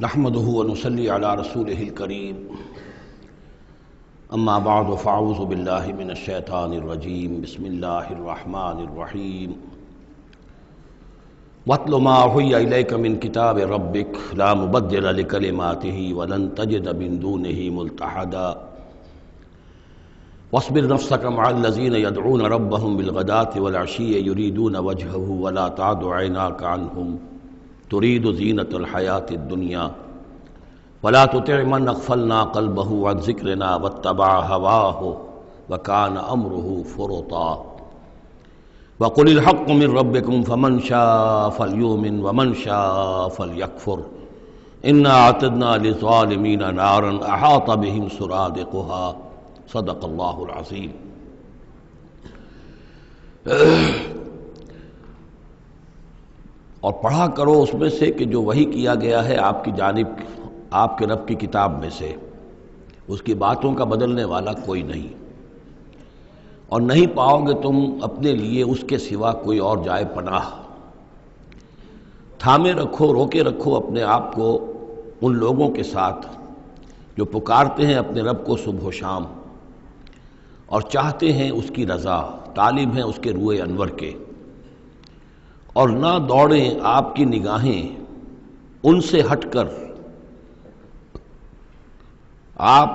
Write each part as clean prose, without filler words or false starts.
نحمده ونصلي على رسوله الكريم اما بعد فاعوذ بالله من الشيطان الرجيم بسم الله الرحمن الرحيم واتل ما اوحي اليك من كتاب ربك لا مبدل لكلماته ولن تجد من دونه ملتحدا واصبر نفسك مع الذين يدعون ربهم بالغداة والعشي يريدون وجهه ولا تعد عيناك عنهم تريد زینة الحیاة الدنیا ولا تطع من اغفلنا قلبه عن ذکرنا واتبع هواه وكان امره فرطا وقل الحق من ربكم فمن شاء فليؤمن ومن شاء فليكفر انا اعتدنا للظالمين نارا احاط بهم سرادقها صدق اللہ العظیم۔ اور پڑھا کرو اس میں سے کہ جو وحی کیا گیا ہے آپ کی جانب آپ کے رب کی کتاب میں سے، اس کی باتوں کا بدلنے والا کوئی نہیں، اور نہیں پاؤ گے تم اپنے لیے اس کے سوا کوئی اور جائے پناہ۔ تھامے رکھو، روکے رکھو اپنے آپ کو ان لوگوں کے ساتھ جو پکارتے ہیں اپنے رب کو صبح و شام اور چاہتے ہیں اس کی رضا، طالب ہیں اس کے روئے انور کے، اور نہ دوڑیں آپ کی نگاہیں ان سے ہٹ کر آپ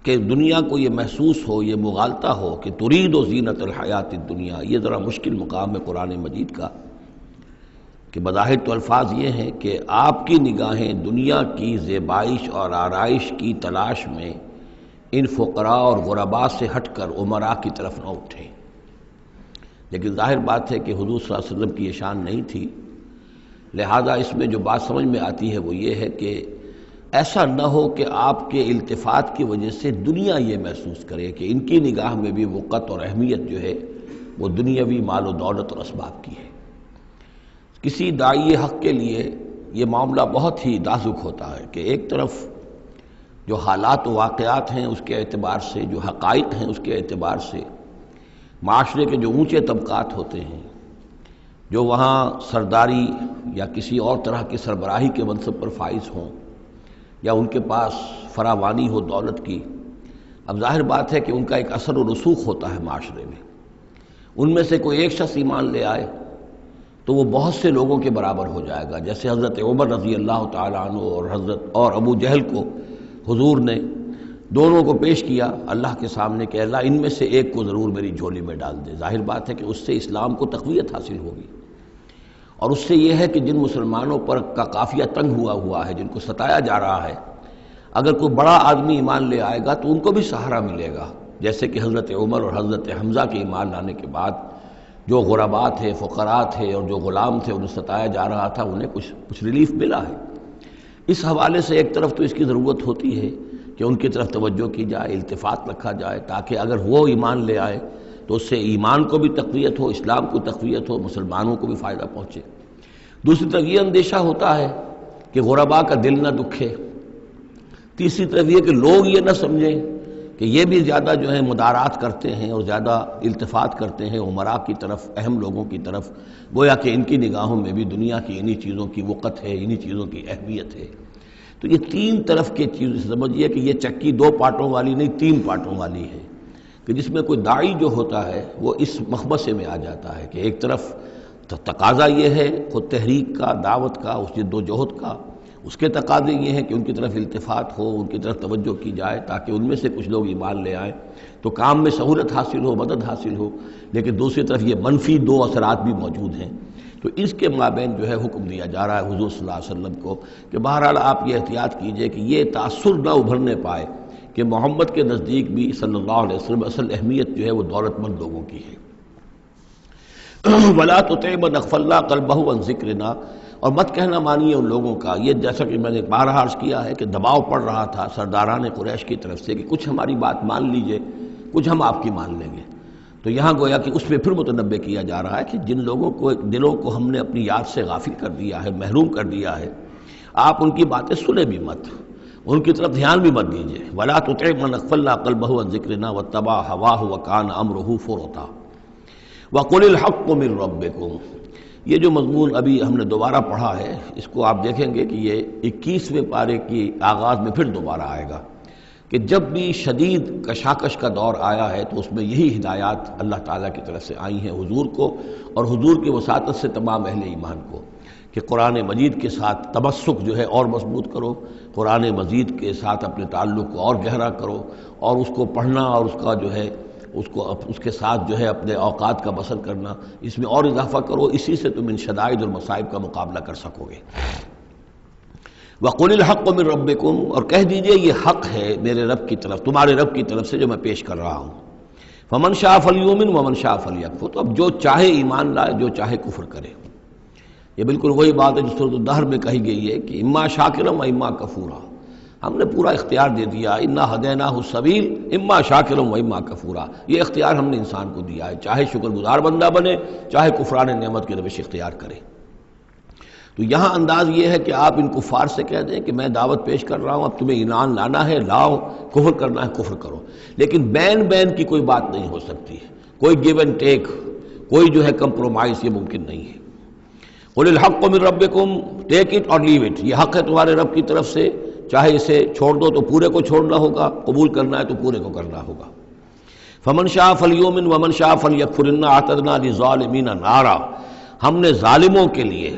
کے دنیا کو یہ محسوس ہو، یہ مغالطہ ہو کہ ترید و زینت الحیات الدنیا۔ یہ ذرا مشکل مقام ہے قرآن مجید کا کہ بظاہر تو الفاظ یہ ہیں کہ آپ کی نگاہیں دنیا کی زیبائش اور آرائش کی تلاش میں ان فقراء اور غرباء سے ہٹ کر امراء کی طرف نہ اٹھیں، لیکن ظاہر بات ہے کہ حضور صلی اللہ علیہ وسلم کی یہ شان نہیں تھی، لہذا اس میں جو بات سمجھ میں آتی ہے وہ یہ ہے کہ ایسا نہ ہو کہ آپ کے التفات کی وجہ سے دنیا یہ محسوس کرے کہ ان کی نگاہ میں بھی وقت اور اہمیت جو ہے وہ دنیاوی مال و دولت اور اسباب کی ہے۔ کسی داعی حق کے لیے یہ معاملہ بہت ہی نازک ہوتا ہے کہ ایک طرف جو حالات و واقعات ہیں اس کے اعتبار سے، جو حقائق ہیں اس کے اعتبار سے، معاشرے کے جو اونچے طبقات ہوتے ہیں، جو وہاں سرداری یا کسی اور طرح کی سربراہی کے منصب پر فائز ہوں یا ان کے پاس فراوانی ہو دولت کی، اب ظاہر بات ہے کہ ان کا ایک اثر و رسوخ ہوتا ہے معاشرے میں۔ ان میں سے کوئی ایک شخص ایمان لے آئے تو وہ بہت سے لوگوں کے برابر ہو جائے گا، جیسے حضرت عمر رضی اللہ تعالیٰ عنہ اور ابو جہل کو حضور نے دونوں کو پیش کیا اللہ کے سامنے کہ اللہ ان میں سے ایک کو ضرور میری جھولی میں ڈال دے۔ ظاہر بات ہے کہ اس سے اسلام کو تقویت حاصل ہوگی، اور اس سے یہ ہے کہ جن مسلمانوں پر کا قافیہ تنگ ہوا ہے، جن کو ستایا جا رہا ہے، اگر کوئی بڑا آدمی ایمان لے آئے گا تو ان کو بھی سہارا ملے گا، جیسے کہ حضرت عمر اور حضرت حمزہ کے ایمان لانے کے بعد جو غرباء تھے، فقراء تھے اور جو غلام تھے انہیں ستایا جا رہا تھا، انہیں کچھ ریلیف ملا ہے۔ اس حوالے سے ایک طرف تو اس کی ضرورت ہوتی ہے کہ ان کی طرف توجہ کی جائے، التفات رکھا جائے، تاکہ اگر وہ ایمان لے آئے تو اس سے ایمان کو بھی تقویت ہو، اسلام کو تقویت ہو، مسلمانوں کو بھی فائدہ پہنچے۔ دوسری طرف یہ اندیشہ ہوتا ہے کہ غرباء کا دل نہ دکھے۔ تیسری طرف یہ کہ لوگ یہ نہ سمجھیں کہ یہ بھی زیادہ جو ہے مدارات کرتے ہیں اور زیادہ التفات کرتے ہیں امراء کی طرف، اہم لوگوں کی طرف، گویا کہ ان کی نگاہوں میں بھی دنیا کی انہی چیزوں کی وقت ہے، انہی چیزوں کی اہمیت ہے۔ تو یہ تین طرف کی چیز سمجھیے کہ یہ چکی دو پارٹوں والی نہیں، تین پارٹوں والی ہے، کہ جس میں کوئی داعی جو ہوتا ہے وہ اس مخمصے میں آ جاتا ہے کہ ایک طرف تقاضا یہ ہے خود تحریک کا، دعوت کا، اس جد و جہد کا، اس کے تقاضے یہ ہیں کہ ان کی طرف التفات ہو، ان کی طرف توجہ کی جائے تاکہ ان میں سے کچھ لوگ ایمان لے آئیں تو کام میں سہولت حاصل ہو، مدد حاصل ہو، لیکن دوسری طرف یہ منفی دو اثرات بھی موجود ہیں۔ تو اس کے مابین جو ہے حکم دیا جا رہا ہے حضور صلی اللہ علیہ وسلم کو کہ بہرحال آپ یہ احتیاط کیجئے کہ یہ تاثر نہ ابھرنے پائے کہ محمد کے نزدیک بھی صلی اللہ علیہ وسلم اصل اہمیت جو ہے وہ دولت مند لوگوں کی ہے۔ وَلَا تُطِعْ مَنْ أَغْفَلْنَا قَلْبَهُ عَنْ ذِكْرِنَا، اور مت کہنا مانیے ان لوگوں کا، یہ جیسا کہ میں نے بارہا عرض کیا ہے کہ دباؤ پڑ رہا تھا سرداران قریش کی طرف سے کہ کچھ ہماری بات مان لیجئے، کچھ ہم آپ کی مان لیں گے۔ تو یہاں گویا کہ اس پہ پھر متنبہ کیا جا رہا ہے کہ جن لوگوں کو دلوں کو ہم نے اپنی یاد سے غافل کر دیا ہے، محروم کر دیا ہے، آپ ان کی باتیں سنیں بھی مت، ان کی طرف دھیان بھی مت دیجیے۔ وَلَا تُطِعْ مَنْ أَغْفَلْنَا قَلْبَهُ عَنْ ذِكْرِنَا وَاتَّبَعَ هَوَاهُ وَكَانَ أَمْرُهُ فُرُطًا وَقُلِ الْحَقُّ مِنْ رَبِّكُمْ۔ یہ جو مضمون ابھی ہم نے دوبارہ پڑھا ہے، اس کو آپ دیکھیں گے کہ یہ 21ویں پارے کی آغاز میں پھر دوبارہ آئے گا کہ جب بھی شدید کشاکش کا دور آیا ہے تو اس میں یہی ہدایات اللہ تعالیٰ کی طرف سے آئی ہیں حضور کو اور حضور کی وساطت سے تمام اہل ایمان کو، کہ قرآن مجید کے ساتھ تمسک جو ہے اور مضبوط کرو، قرآن مجید کے ساتھ اپنے تعلق کو اور گہرا کرو، اور اس کو پڑھنا اور اس کا جو ہے اس کے ساتھ جو ہے اپنے اوقات کا بسر کرنا، اس میں اور اضافہ کرو، اسی سے تم ان شدائد اور مصائب کا مقابلہ کر سکو گے۔ وَقُلِ الْحَقُّ مِن رَبِّكُمْ، اور کہہ دیجئے یہ حق ہے میرے رب کی طرف، تمہارے رب کی طرف سے جو میں پیش کر رہا ہوں۔ فَمَن شَاءَ فَلْيُؤْمِنْ وَمَن شَاءَ فَلْيَكْفُرْ، تو اب جو چاہے ایمان لائے، جو چاہے کفر کرے۔ یہ بالکل وہی بات ہے جو سورۃ الدہر میں کہی گئی ہے کہ اما شاکرا و اما کفورا، ہم نے پورا اختیار دے دیا، انا ہدیناہ السبیل اما شاکرا و اما کفورا، یہ اختیار ہم نے انسان کو دیا ہے، چاہے شکر گزار بندہ بنے، چاہے کفران نعمت کی روش اختیار کرے۔ تو یہاں انداز یہ ہے کہ آپ ان کفار سے کہہ دیں کہ میں دعوت پیش کر رہا ہوں، اب تمہیں ایمان لانا ہے لاؤ، کفر کرنا ہے کفر کرو، لیکن بین کی کوئی بات نہیں ہو سکتی ہے، کوئی گیو اینڈ ٹیک، کوئی جو ہے کمپرومائز، یہ ممکن نہیں ہے۔ قُلِ الْحَقُّ مِن رَبِّكُمْ، ٹیک اٹ اور لیو اٹ، یہ حق ہے تمہارے رب کی طرف سے، چاہے اسے چھوڑ دو تو پورے کو چھوڑنا ہوگا، قبول کرنا ہے تو پورے کو کرنا ہوگا۔ فَمَن شَاءَ فَلْيُؤْمِنْ وَمَن شَاءَ فَلْيَكْفُرْ إِنَّا أَعْتَدْنَا لِلظَّالِمِينَ نَارًا، ہم نے ظالموں کے لیے،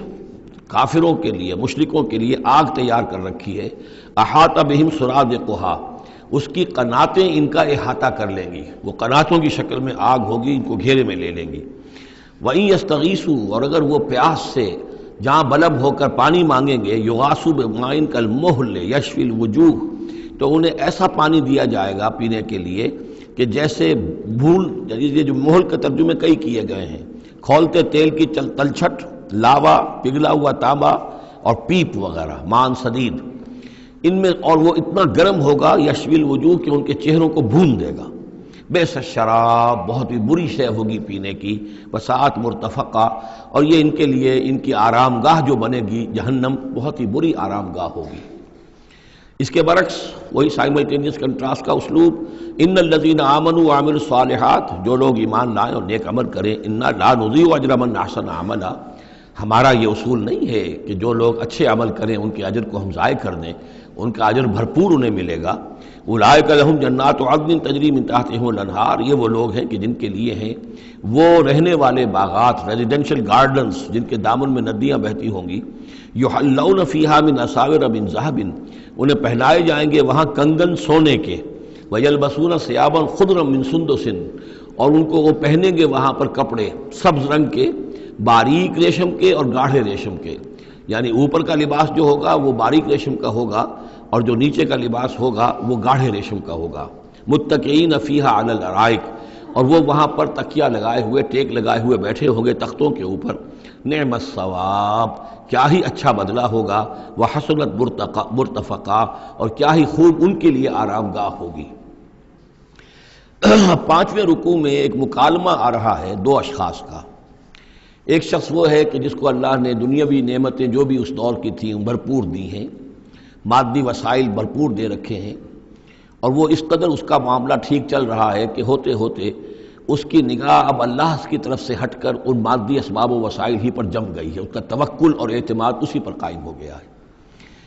کافروں کے لیے، مشرکوں کے لیے آگ تیار کر رکھی ہے، احاطہ بہم سرادقها، اس کی قناتیں ان کا احاطہ کر لیں گی، وہ قناتوں کی شکل میں آگ ہوگی، ان کو گھیرے میں لے لیں گی۔ وَإِن يَسْتَغِيثُوا، اور اگر وہ پیاس سے جہاں بلب ہو کر پانی مانگیں گے، یغاثوا بماء کالمہل یشفی الوجوہ، تو انہیں ایسا پانی دیا جائے گا پینے کے لیے کہ جیسے بھول، یہ جو محل کے ترجمے کئی کیے گئے ہیں، کھولتے تیل کی تلچھٹ، لاوا، پگھلا ہوا تانبا اور پیپ وغیرہ، مان سدید، ان میں، اور وہ اتنا گرم ہوگا یشفی الوجوہ کہ ان کے چہروں کو بھون دے گا۔ بئس الشراب، بہت ہی بری شے ہوگی پینے کی، وساعت مرتفقہ، اور یہ ان کے لیے ان کی آرام گاہ جو بنے گی جہنم، بہت ہی بری آرام گاہ ہوگی۔ اس کے برعکس وہی سائملٹینیس کنٹراسٹ کا اسلوب، ان الذین آمنوا وعملوا الصالحات، جو لوگ ایمان لائیں اور نیک عمل کریں، انا لا نضیع اجر من احسن عملا، ہمارا یہ اصول نہیں ہے کہ جو لوگ اچھے عمل کریں ان کے اجر کو ہم ضائع کر دیں، ان کا اجر بھرپور انہیں ملے گا۔ اولئک لہم جنات عدن تجری من تحتہم الانہار، یہ وہ لوگ ہیں کہ جن کے لیے ہیں وہ رہنے والے باغات، ریزیڈینشل گارڈنز، جن کے دامن میں ندیاں بہتی ہوں گی، یحلون فیہا من اساور من ذہب، انہیں پہنائے جائیں گے وہاں کنگن سونے کے، ویلبسون ثیابا خضرا من سندس، اور ان کو وہ پہنیں گے وہاں پر کپڑے سبز رنگ کے، باریک ریشم کے اور گاڑھے ریشم کے، یعنی اوپر کا لباس جو ہوگا وہ باریک ریشم کا ہوگا اور جو نیچے کا لباس ہوگا وہ گاڑھے ریشم کا ہوگا۔ متکئین فیہا علی الارائک، اور وہ وہاں پر تکیہ لگائے ہوئے، ٹیک لگائے ہوئے بیٹھے ہوں گے تختوں کے اوپر۔ نعم الثواب، کیا ہی اچھا بدلہ ہوگا، وحسنت مرتفقہ، اور کیا ہی خوب ان کے لیے آرام گاہ ہوگی۔ 5ویں رکوع میں ایک مکالمہ آ رہا ہے دو اشخاص کا۔ ایک شخص وہ ہے کہ جس کو اللہ نے دنیاوی نعمتیں جو بھی اس دور کی تھیں بھرپور دی ہیں، مادی وسائل بھرپور دے رکھے ہیں، اور وہ اس قدر اس کا معاملہ ٹھیک چل رہا ہے کہ ہوتے ہوتے اس کی نگاہ اب اللہ کی طرف سے ہٹ کر ان مادی اسباب و وسائل ہی پر جم گئی ہے، اس کا توکل اور اعتماد اسی پر قائم ہو گیا ہے۔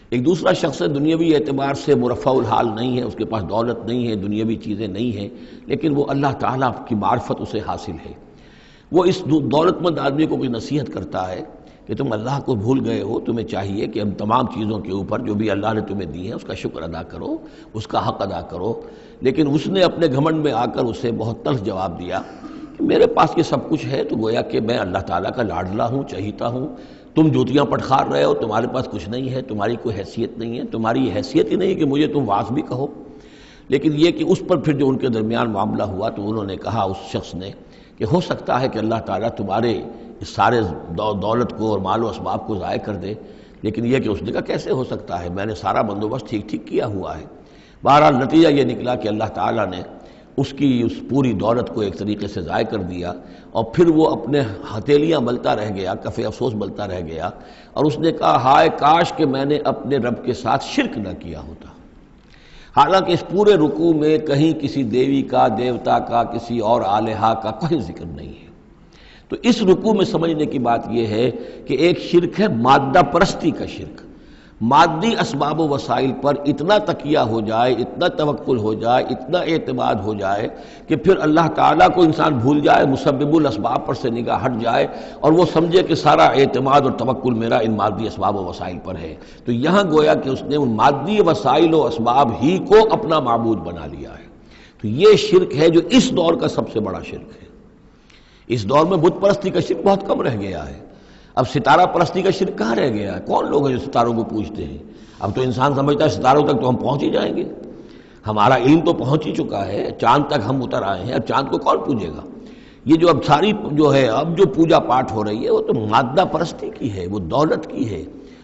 ایک دوسرا شخص دنیاوی اعتبار سے مرفع الحال نہیں ہے، اس کے پاس دولت نہیں ہے، دنیاوی چیزیں نہیں ہیں، لیکن وہ اللہ تعالیٰ کی معرفت اسے حاصل ہے۔ وہ اس دولت مند آدمی کو کوئی نصیحت کرتا ہے کہ تم اللہ کو بھول گئے ہو، تمہیں چاہیے کہ ہم تمام چیزوں کے اوپر جو بھی اللہ نے تمہیں دی ہیں اس کا شکر ادا کرو، اس کا حق ادا کرو۔ لیکن اس نے اپنے گھمنڈ میں آ کر اسے بہت تلخ جواب دیا کہ میرے پاس یہ سب کچھ ہے، تو گویا کہ میں اللہ تعالیٰ کا لاڈلا ہوں، چہیتا ہوں، تم جوتیاں پٹخار رہے ہو، تمہارے پاس کچھ نہیں ہے، تمہاری کوئی حیثیت نہیں ہے، تمہاری یہ حیثیت ہی نہیں کہ مجھے تم واعظ بھی کہو۔ لیکن یہ کہ اس پر پھر جو ان کے درمیان معاملہ ہوا تو انہوں نے کہا، اس شخص نے، کہ ہو سکتا ہے کہ اللہ تعالیٰ تمہارے اس سارے دولت کو اور مال و اسباب کو ضائع کر دے، لیکن یہ کہ اس نے کہا کیسے ہو سکتا ہے، میں نے سارا بندوبست ٹھیک کیا ہوا ہے۔ بہرحال نتیجہ یہ نکلا کہ اللہ تعالیٰ نے اس کی اس پوری دولت کو ایک طریقے سے ضائع کر دیا، اور پھر وہ اپنے ہتھیلیاں ملتا رہ گیا، کف افسوس ملتا رہ گیا، اور اس نے کہا ہائے کاش کہ میں نے اپنے رب کے ساتھ شرک نہ کیا ہوتا۔ حالانکہ اس پورے رکوع میں کہیں کسی دیوی کا، دیوتا کا، کسی اور الہہ کا کوئی ذکر نہیں ہے۔ تو اس رکوع میں سمجھنے کی بات یہ ہے کہ ایک شرک ہے مادہ پرستی کا شرک، مادی اسباب و وسائل پر اتنا تکیہ ہو جائے، اتنا توکل ہو جائے، اتنا اعتماد ہو جائے کہ پھر اللہ تعالیٰ کو انسان بھول جائے، مسبب الاسباب پر سے نگاہ ہٹ جائے اور وہ سمجھے کہ سارا اعتماد اور توکل میرا ان مادی اسباب و وسائل پر ہے۔ تو یہاں گویا کہ اس نے ان مادی وسائل و اسباب ہی کو اپنا معبود بنا لیا ہے۔ تو یہ شرک ہے جو اس دور کا سب سے بڑا شرک ہے۔ اس دور میں بت پرستی کا شرک بہت کم رہ گیا ہے، اب ستارہ پرستی کا شرک کہاں رہ گیا ہے؟ کون لوگ ہیں جو ستاروں کو پوجتے ہیں؟ اب تو انسان سمجھتا ہے ستاروں تک تو ہم پہنچ ہی جائیں گے، ہمارا علم تو پہنچ ہی چکا ہے، چاند تک ہم اتر آئے ہیں، اب چاند کو کون پوجے گا؟ یہ جو اب ساری جو ہے اب جو پوجا پاٹ ہو رہی ہے وہ تو مادہ پرستی کی ہے، وہ دولت کی ہے،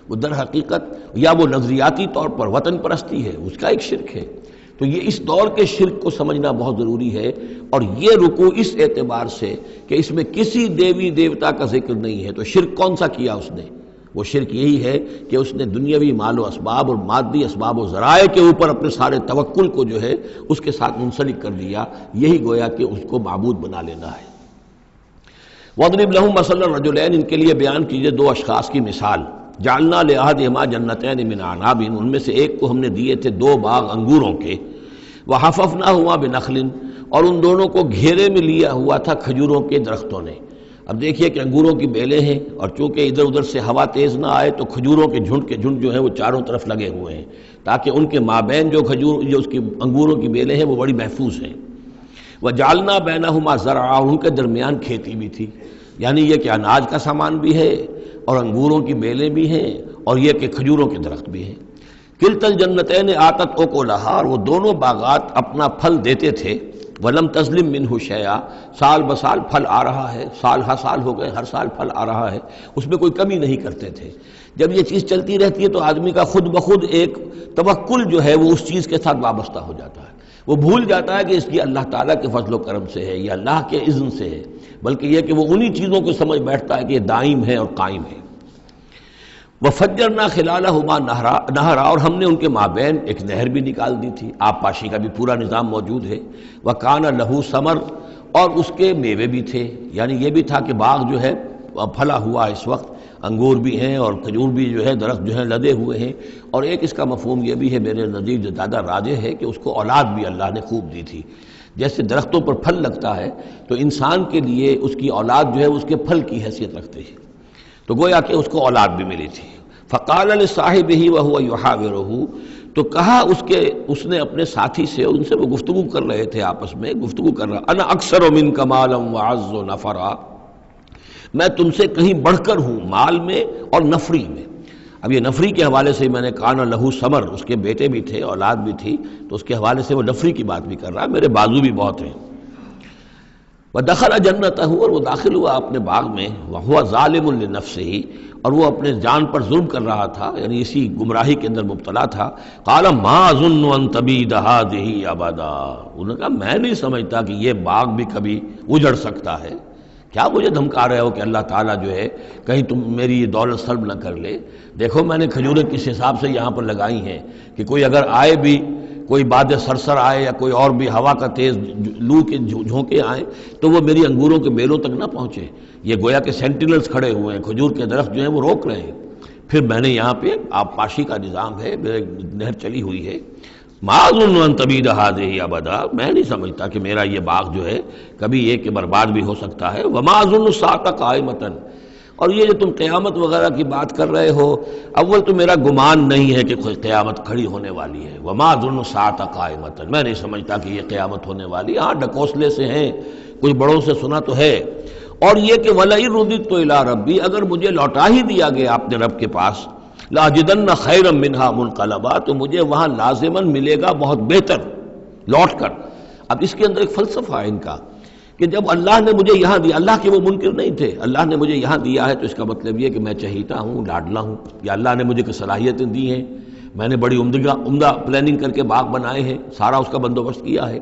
وہ در حقیقت یا وہ نظریاتی طور پر وطن پرستی ہے، اس کا ایک شرک ہے۔ تو یہ اس دور کے شرک کو سمجھنا بہت ضروری ہے، اور یہ رکوع اس اعتبار سے کہ اس میں کسی دیوی دیوتا کا ذکر نہیں ہے۔ تو شرک کون سا کیا اس نے؟ وہ شرک یہی ہے کہ اس نے دنیاوی مال و اسباب اور مادی اسباب و ذرائع کے اوپر اپنے سارے توکل کو جو ہے اس کے ساتھ منسلک کر دیا، یہی گویا کہ اس کو معبود بنا لینا ہے۔ وَاضْرِبْ لَهُم مَثَلَ الرَّجُلَيْنِ، ان کے لیے بیان کیجئے دو اشخاص کی مثال۔ جعلنا لأحدهما جنتین من اعناب، ان میں سے ایک کو ہم نے دیے تھے دو باغ انگوروں کے، وحففناہما بنخل، اور ان دونوں کو گھیرے میں لیا ہوا تھا کھجوروں کے درختوں نے۔ اب دیکھیے کہ انگوروں کی بیلیں ہیں، اور چونکہ ادھر ادھر سے ہوا تیز نہ آئے تو کھجوروں کے جھنڈ جو ہیں وہ چاروں طرف لگے ہوئے ہیں، تاکہ ان کے مابین جو اس کی انگوروں کی بیلیں ہیں وہ بڑی محفوظ ہیں۔ وجعلنا بینہما زرعا، اور ان کے درمیان کھیتی بھی تھی، یعنی یہ کہ اناج کا سامان بھی ہے اور انگوروں کی بیلیں بھی ہیں اور یہ کہ کھجوروں کے درخت بھی ہیں۔ کلتا الجنتین آتت اکلھا، اور وہ دونوں باغات اپنا پھل دیتے تھے، ولم تظلم منہ شیئا، سال بسال پھل آ رہا ہے، سال ہر سال ہو گئے، ہر سال پھل آ رہا ہے، اس میں کوئی کمی نہیں کرتے تھے۔ جب یہ چیز چلتی رہتی ہے تو آدمی کا خود بخود ایک توکل جو ہے وہ اس چیز کے ساتھ وابستہ ہو جاتا ہے، وہ بھول جاتا ہے کہ اس کی اللہ تعالیٰ کے فضل و کرم سے ہے یا اللہ کے اذن سے ہے، بلکہ یہ کہ وہ انہی چیزوں کو سمجھ بیٹھتا ہے کہ یہ دائم ہے اور قائم ہے۔ وَفَجَّرْنَا خِلَالَهُمَا نَهْرًا، اور ہم نے ان کے مابین ایک نہر بھی نکال دی تھی، آب پاشی کا بھی پورا نظام موجود ہے۔ وَكَانَ لَهُ ثَمَرٌ، اور اس کے میوے بھی تھے، یعنی یہ بھی تھا کہ باغ جو ہے پھلا ہوا اس وقت، انگور بھی ہیں اور کھجور بھی جو ہے درخت جو ہیں لدے ہوئے ہیں، اور ایک اس کا مفہوم یہ بھی ہے میرے نزدیک جو زیادہ راجح ہے کہ اس کو اولاد بھی اللہ نے خوب دی تھی۔ جیسے درختوں پر پھل لگتا ہے تو انسان کے لیے اس کی اولاد جو ہے اس کے پھل کی حیثیت رکھتے ہیں، تو گویا کہ اس کو اولاد بھی ملی تھی۔ فقال لصاحبہ وہو یحاورہ، تو کہا اس نے اپنے ساتھی سے، ان سے وہ گفتگو کر رہے تھے، آپس میں گفتگو کر رہا، انا اکثر منک مالا واعز نفرا، میں تم سے کہیں بڑھ کر ہوں مال میں اور نفری میں۔ اب یہ نفری کے حوالے سے میں نے کان لہو ثمر، اس کے بیٹے بھی تھے، اولاد بھی تھی، تو اس کے حوالے سے وہ نفری کی بات بھی کر رہا ہے، میرے بازو بھی بہت ہیں۔ وَدَخَلَ جَنَّتَهُ، اور وہ داخل ہوا اپنے باغ میں، وَهُوَ ظَالِمٌ لِنَفْسِهِ، اور وہ اپنے جان پر ظلم کر رہا تھا، یعنی اسی گمراہی کے اندر مبتلا تھا۔ قَالَ مَا أَظُنُّ أَن تَبِيدَ هَٰذِهِ أَبَدًا، انہوں نے کہا میں نہیں سمجھتا کہ یہ باغ بھی کبھی اجڑ سکتا ہے۔ کیا مجھے دھمکا رہے ہو کہ اللہ تعالیٰ جو ہے کہیں تم میری یہ دولت سلب نہ کر لے؟ دیکھو میں نے کھجوریں کس حساب سے یہاں پر لگائی ہیں کہ کوئی اگر آئے بھی، کوئی باد سرسر آئے یا کوئی اور بھی ہوا کا تیز لو کے جھونکے آئیں تو وہ میری انگوروں کے بیلوں تک نہ پہنچے۔ یہ گویا کہ سینٹینلز کھڑے ہوئے ہیں، کھجور کے درخت جو ہیں وہ روک رہے ہیں۔ پھر میں نے یہاں پہ آب پاشی کا نظام ہے، نہر چلی ہوئی ہے۔ ما اظن ان تبید هذه ابدا، میں نہیں سمجھتا کہ میرا یہ باغ جو ہے کبھی یہ کہ برباد بھی ہو سکتا ہے۔ وما اظن الساعة قائمة، اور یہ جو تم قیامت وغیرہ کی بات کر رہے ہو، اول تو میرا گمان نہیں ہے کہ کوئی قیامت کھڑی ہونے والی ہے۔ وما اظن الساعة قائمة، میں نہیں سمجھتا کہ یہ قیامت ہونے والی، ہاں ڈکوسلے سے ہیں، کچھ بڑوں سے سنا تو ہے۔ اور یہ کہ وَلَئِن رُدِدتُّ إِلَىٰ رَبِّي، اگر مجھے لوٹا ہی دیا گیا اپنے رب کے پاس، لَأَجِدَنَّ خَيْرًا مِّنْهَا مُنْقَلَبًا، تو مجھے وہاں لازماً ملے گا بہت بہتر لوٹ کر۔ اب اس کے اندر ایک فلسفہ ہے ان کا کہ جب اللہ نے مجھے یہاں دیا، اللہ کے وہ منکر نہیں تھے، اللہ نے مجھے یہاں دیا ہے تو اس کا مطلب یہ کہ میں چہیتا ہوں، لاڈلا ہوں، یا اللہ نے مجھے صلاحیتیں دی ہیں، میں نے بڑی عمدہ پلاننگ کر کے باغ بنائے ہیں، سارا اس کا بندوبست کیا ہے،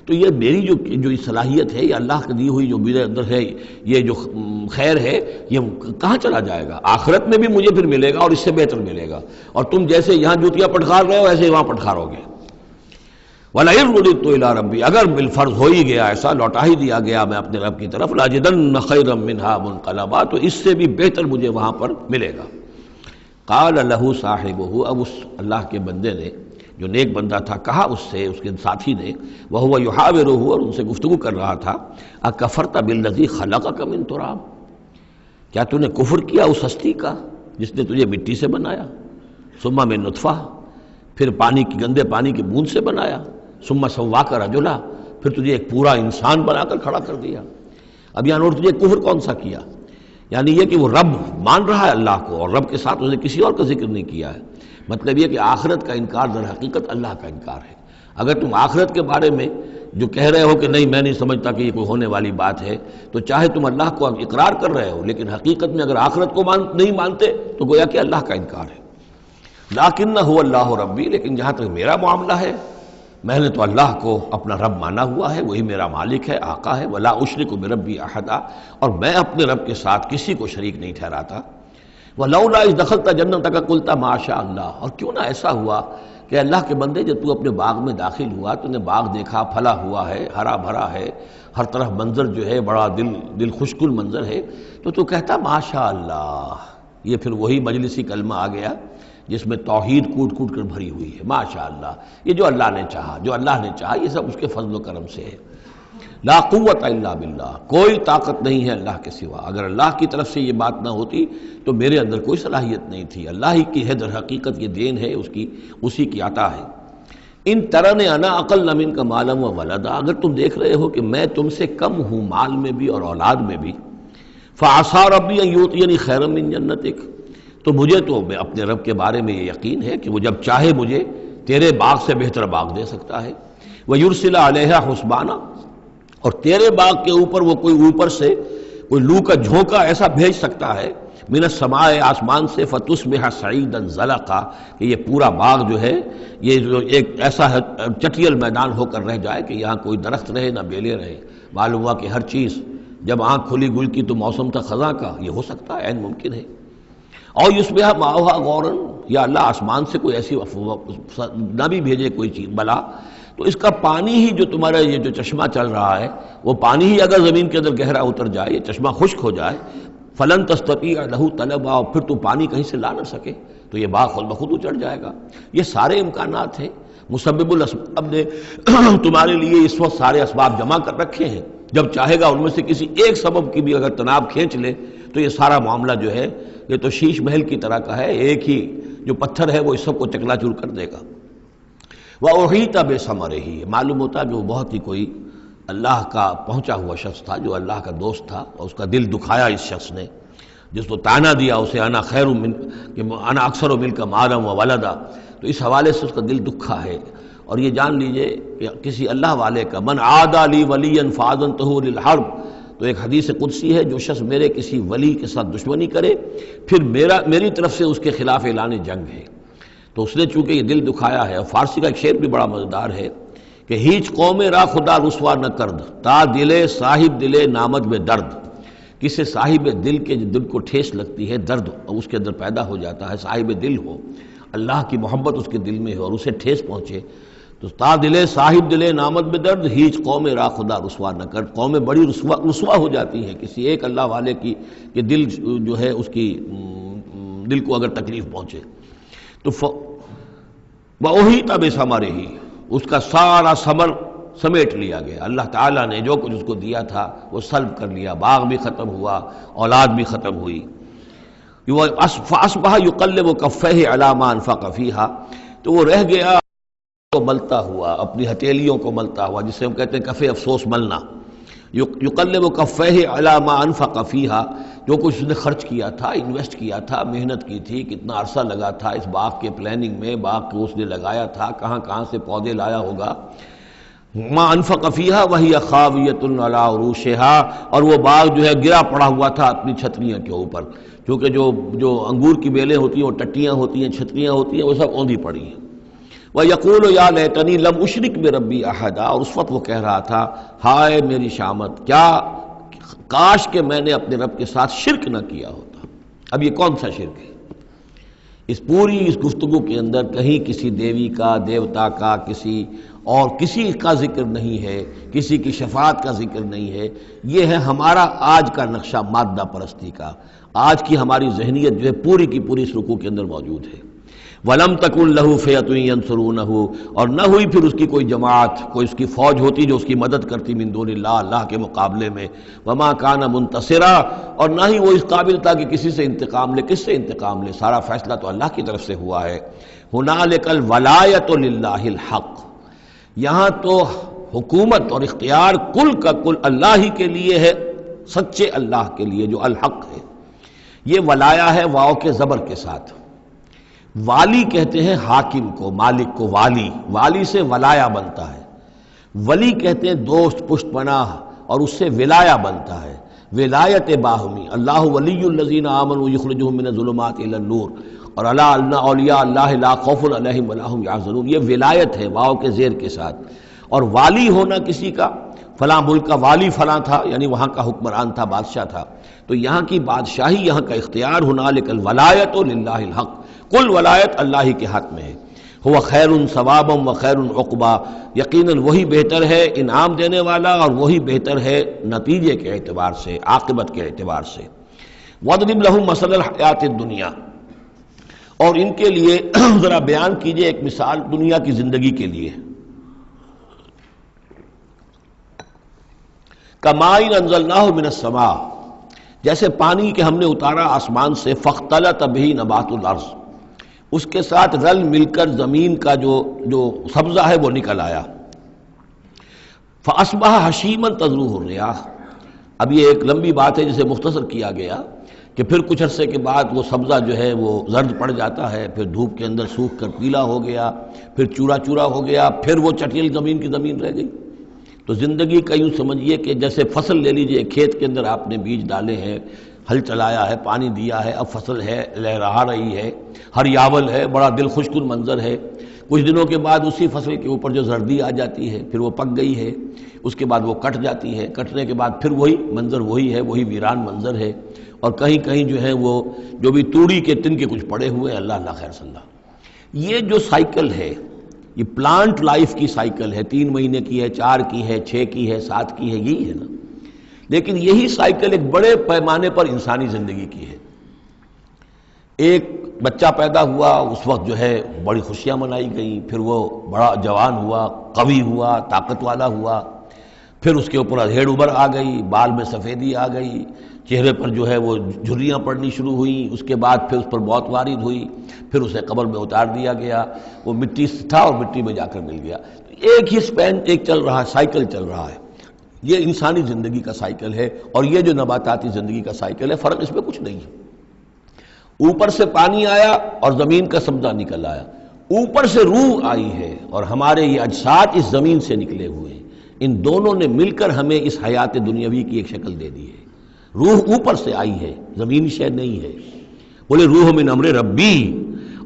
تو یہ میری جو صلاحیت ہے، یہ اللہ کی دی ہوئی جو میرے اندر ہے، یہ جو خیر ہے، یہ کہاں چلا جائے گا؟ آخرت میں بھی مجھے پھر ملے گا اور اس سے بہتر ملے گا، اور تم جیسے یہاں جوتیاں پٹخار رہے ہو ایسے وہاں پٹخارو گے۔ وَلَئِن رُدِدتُّ إِلَىٰ رَبِّي، اگر بالفرض ہو ہی گیا ایسا، لوٹا ہی دیا گیا میں اپنے رب کی طرف، لَأَجِدَنَّ خَيْرًا مِّنْهَا مُنقَلَبًا، تو اس سے بھی بہتر مجھے وہاں پر ملے گا۔ قَالَ لَهُ صَاحِبُهُ، اب اس اللہ کے بندے نے، جو نیک بندہ تھا، کہا اس سے، اس کے ساتھی نے، وَهُوَ يُحَاوِرُهُ، اور ان سے گفتگو کر رہا تھا، أَكَفَرْتَ بِالَّذِي خَلَقَكَ مِن تُرَابٍ، کیا تو نے کفر کیا اس ہستی کا جس نے تجھے مٹی سے بنایا، ثم من نطفہ، پھر پانی کی گندے پانی کی بوند سے بنایا، ثم سواک رجلا، پھر تجھے ایک پورا انسان بنا کر کھڑا کر دیا۔ اب یہاں نوٹ تجھے کفر کون سا کیا؟ یعنی یہ کہ وہ رب مان رہا ہے اللہ کو، اور رب کے ساتھ اس نے کسی اور کا ذکر نہیں کیا ہے۔ مطلب یہ کہ آخرت کا انکار در حقیقت اللہ کا انکار ہے۔ اگر تم آخرت کے بارے میں جو کہہ رہے ہو کہ نہیں میں نہیں سمجھتا کہ یہ کوئی ہونے والی بات ہے، تو چاہے تم اللہ کو اقرار کر رہے ہو، لیکن حقیقت میں اگر آخرت کو نہیں مانتے تو گویا کہ اللہ کا انکار ہے۔ لیکن هو اللہ ربی، لیکن جہاں تک میرا معاملہ ہے، میں نے تو اللہ کو اپنا رب مانا ہوا ہے، وہی میرا مالک ہے، آقا ہے، ولا اشرک بربی احدا، اور میں اپنے رب کے ساتھ کسی کو شریک نہیں ٹھہراتا۔ ولولا اذ دخلت جنتک قلت ما شاء اللہ، اور کیوں نہ ایسا ہوا کہ اللہ کے بندے جب تو اپنے باغ میں داخل ہوا، تو نے باغ دیکھا، پھلا ہوا ہے، ہرا بھرا ہے، ہر طرف منظر جو ہے بڑا دل خوشکن منظر ہے، تو کہتا ما شاء اللہ۔ یہ پھر وہی مجلسی کلمہ آ گیا جس میں توحید کوٹ کوٹ کر بھری ہوئی ہے، ماشاء اللہ، یہ جو اللہ نے چاہا، جو اللہ نے چاہا، یہ سب اس کے فضل و کرم سے ہے۔ لا قوت الا باللہ، کوئی طاقت نہیں ہے اللہ کے سوا۔ اگر اللہ کی طرف سے یہ بات نہ ہوتی تو میرے اندر کوئی صلاحیت نہیں تھی، اللہ ہی کی ہے در حقیقت، یہ دین ہے اسی کی عطا ہے۔ ان ترن انا اقل منک مالا و ولدا، اگر تم دیکھ رہے ہو کہ میں تم سے کم ہوں مال میں بھی اور اولاد میں بھی، فعسى ربی ان یؤتینی خیرا من جنتک، تو مجھے تو اپنے رب کے بارے میں یہ یقین ہے کہ وہ جب چاہے مجھے تیرے باغ سے بہتر باغ دے سکتا ہے، وَيُرْسِلَ عَلَيْهَا حُسْبَانًا، اور تیرے باغ کے اوپر وہ کوئی اوپر سے کوئی لو کا جھونکا ایسا بھیج سکتا ہے، من السماء، آسمان سے، فَتُصْبِحَ صَعِيدًا زَلَقًا، کہ یہ پورا باغ جو ہے یہ جو ایک ایسا چٹیل میدان ہو کر رہ جائے کہ یہاں کوئی درخت رہے نہ بیلے رہے۔ معلوم ہوا کہ ہر چیز جب آنکھ کھلی گل کی تو موسم تھا خزاں کا، یہ ہو سکتا ہے، عین ممکن ہے۔ اور یصبح ماؤہا غوراً، یا اللہ آسمان سے کوئی ایسی نہ بھی بھیجے کوئی چیز بلا، تو اس کا پانی ہی جو تمہارا یہ جو چشمہ چل رہا ہے، وہ پانی ہی اگر زمین کے اندر گہرا اتر جائے، یہ چشمہ خشک ہو جائے، فلن تستطیع لہ طلبا، اور پھر تو پانی کہیں سے لا نہ سکے، تو یہ باغ خود بخود اچڑ جائے گا۔ یہ سارے امکانات ہیں، مسبب الاسباب نے تمہارے لیے اس وقت سارے اسباب جمع کر رکھے ہیں، جب چاہے گا ان میں سے کسی ایک سبب کی بھی اگر تناب کھینچ لے تو یہ سارا معاملہ جو ہے یہ تو شیش محل کی طرح کا ہے، ایک ہی جو پتھر ہے وہ اس سب کو چکنا چور کر دے گا۔ وَأُحِيطَ بِثَمَرِهِ، معلوم ہوتا کہ وہ بہت ہی کوئی اللہ کا پہنچا ہوا شخص تھا، جو اللہ کا دوست تھا، اور اس کا دل دکھایا اس شخص نے، جس کو تانا دیا اسے انا خیر من کہ انا اکثر منک مالا و ولدا، تو اس حوالے سے اس کا دل دکھا ہے۔ اور یہ جان لیجئے کہ کسی اللہ والے کا من عادى لی ولیا فاذنته للحرب، تو ایک حدیث قدسی ہے، جو شخص میرے کسی ولی کے ساتھ دشمنی کرے پھر میری طرف سے اس کے خلاف اعلان جنگ ہے، تو اس نے چونکہ یہ دل دکھایا ہے۔ اور فارسی کا ایک شعر بھی بڑا مزیدار ہے کہ ہیچ قوم را خدا رسوا نہ کرد، تا دلے صاحب دلے نامد میں درد، کسی صاحب دل کے دل کو ٹھیس لگتی ہے، درد اس کے اندر پیدا ہو جاتا ہے، صاحب دل ہو، اللہ کی محبت اس کے دل میں ہو اور اسے ٹھیس پہنچے، تو تا دلے صاحب دلے نامد میں درد، ہیچ قوم را خدا رسوا نہ کر، قومیں بڑی رسوا ہو جاتی ہیں کسی ایک اللہ والے کی کہ دل جو ہے اس کی دل کو اگر تکلیف پہنچے۔ تو وَأُحِيطَ بِثَمَرِهِ، اس کا سارا ثمر سمیٹ لیا گیا، اللہ تعالیٰ نے جو کچھ اس کو دیا تھا وہ سلب کر لیا، باغ بھی ختم ہوا، اولاد بھی ختم ہوئی۔ فَأَصْبَحَ يُقَلِّبُ كَفَّيْهِ عَلَى مَا أَنفَقَ فِيهَا، تو وہ رہ گیا کو ملتا ہوا، اپنی ہتھیلیوں کو ملتا ہوا، جسے ہم کہتے ہیں کف افسوس ملنا۔ یقلب کفیہ علی ما انفق فیہا، جو کچھ اس نے خرچ کیا تھا، انویسٹ کیا تھا، محنت کی تھی، کتنا عرصہ لگا تھا اس باغ کے پلاننگ میں، باغ کو اس نے لگایا تھا، کہاں کہاں سے پودے لایا ہوگا۔ ما انفق فیہا وہی خاویۃ علی عروشہا، اور وہ باغ جو ہے گرا پڑا ہوا تھا اپنی چھتریاں کے اوپر، کیونکہ جو انگور کی بیلیں ہوتی ہیں، وہ ٹٹیاں ہوتی ہیں، چھتریاں ہوتی ہیں، وہ سب اوندھی پڑی ہیں۔ وَيَقُولُ يَا لَيْتَنِي لَمْ أُشْرِكْ بِرَبِّي أَحَدًا، اور اس وقت وہ کہہ رہا تھا ہائے میری شامت، کیا کاش کہ میں نے اپنے رب کے ساتھ شرک نہ کیا ہوتا۔ اب یہ کون سا شرک ہے؟ اس پوری اس گفتگو کے اندر کہیں کسی دیوی کا، دیوتا کا، کسی کا ذکر نہیں ہے، کسی کی شفاعت کا ذکر نہیں ہے۔ یہ ہے ہمارا آج کا نقشہ مادہ پرستی کا، آج کی ہماری ذہنیت جو ہے پوری کی پوری اس رکوع کے اندر موجود ہے۔ وَلَمْ تَكُنْ لَهُ فِئَةٌ يَنْصُرُونَهُ، اور نہ ہوئی پھر اس کی کوئی جماعت، کوئی اس کی فوج ہوتی جو اس کی مدد کرتی من دون اللہ، اللہ کے مقابلے میں۔ وَمَا كَانَ مُنْتَصِرًا، اور نہ ہی وہ اس قابل تھا کہ کسی سے انتقام لے۔ کس سے انتقام لے؟ سارا فیصلہ تو اللہ کی طرف سے ہوا ہے۔ هُنَالِكَ الْوَلَایَةُ لِلَّهِ الْحَقِّ، یہاں تو حکومت اور اختیار کل کا کل اللہ ہی کے لیے ہے، سچے اللہ کے لیے جو الحق ہے۔ یہ ولایا ہے واو کے زبر کے ساتھ۔ والی کہتے ہیں حاکم کو، مالک کو والی، والی سے ولایا بنتا ہے۔ ولی کہتے ہیں دوست، پشت پناہ، اور اس سے ولایا بنتا ہے، ولایت باہمی۔ اللہ ولی الذین آمنوا یخرجہم من الظلمات الی النور، اور الا ان اولیاء اللہ لا خوف علیہم ولا هم یحزنون، یہ ولایت ہے واو کے زیر کے ساتھ۔ اور والی ہونا کسی کا، فلاں ملک کا والی فلاں تھا، یعنی وہاں کا حکمران تھا، بادشاہ تھا، تو یہاں کی بادشاہی، یہاں کا اختیار، ہنالک الولایۃ للہ الحق، کل ولایت اللہ ہی کے حق میں ہے۔ ہوا خیر ثوابا و خیر عقبا، یقیناً وہی بہتر ہے انعام دینے والا، اور وہی بہتر ہے نتیجے کے اعتبار سے، عاقبت کے اعتبار سے۔ وَاضْرِبْ لَهُم مَثَلَ الْحَیَاةِ الدُّنْیَا، اور ان کے لیے ذرا بیان کیجئے ایک مثال دنیا کی زندگی کے لیے۔ کَمَاءٍ أَنزَلْنَاهُ مِنَ السَّمَاءِ، جیسے پانی کہ ہم نے اتارا آسمان سے، فاختلط بہ نبات الارض، اس کے ساتھ رل مل کر زمین کا جو سبزہ ہے وہ نکل آیا۔ فاصبح حشیما تذروہ الریاح، اب یہ ایک لمبی بات ہے جسے مختصر کیا گیا کہ پھر کچھ عرصے کے بعد وہ سبزہ جو ہے وہ زرد پڑ جاتا ہے، پھر دھوپ کے اندر سوکھ کر پیلا ہو گیا، پھر چورا چورا ہو گیا، پھر وہ چٹیل زمین کی زمین رہ گئی۔ تو زندگی کا یوں سمجھیے کہ جیسے فصل لے لیجئے، کھیت کے اندر آپ نے بیج ڈالے ہیں، ہل چلایا ہے، پانی دیا ہے، اب فصل ہے، لہرا رہی ہے، ہریاول ہے، بڑا دل خوش کن منظر ہے۔ کچھ دنوں کے بعد اسی فصل کے اوپر جو زردی آ جاتی ہے، پھر وہ پک گئی ہے، اس کے بعد وہ کٹ جاتی ہے، کٹنے کے بعد پھر وہی منظر وہی ہے، وہی ویران منظر ہے، اور کہیں کہیں جو ہے وہ جو بھی توڑی کے تن کے کچھ پڑے ہوئے ہیں، اللہ اللہ خیر صلی اللہ۔ یہ جو سائیکل ہے، یہ پلانٹ لائف کی سائیکل ہے، 3 مہینے کی ہے، 4 کی ہے، 6 کی ہے، 7 کی ہے، یہی ہے نا۔ لیکن یہی سائیکل ایک بڑے پیمانے پر انسانی زندگی کی ہے۔ ایک بچہ پیدا ہوا، اس وقت جو ہے بڑی خوشیاں منائی گئیں، پھر وہ بڑا جوان ہوا، قوی ہوا، طاقت والا ہوا، پھر اس کے اوپر ادھیڑ ابھر آ گئی، بال میں سفیدی آ گئی، چہرے پر جو ہے وہ جھریاں پڑنی شروع ہوئیں، اس کے بعد پھر اس پر موت وارد ہوئی، پھر اسے قبر میں اتار دیا گیا، وہ مٹی سے تھا اور مٹی میں جا کر مل گیا۔ ایک ہی سپین ایک چل رہا ہے، سائیکل چل رہا ہے۔ یہ انسانی زندگی کا سائیکل ہے، اور یہ جو نباتاتی زندگی کا سائیکل ہے، فرق اس میں کچھ نہیں ہے۔ اوپر سے پانی آیا اور زمین کا سبزہ نکل آیا، اوپر سے روح آئی ہے، اور ہمارے یہ اجساد اس زمین سے نکلے ہوئے ہیں، ان دونوں نے مل کر ہمیں اس حیات دنیاوی کی ایک شکل دے دی ہے۔ روح اوپر سے آئی ہے، زمینی شے نہیں ہے، بولے روح من امر ربی،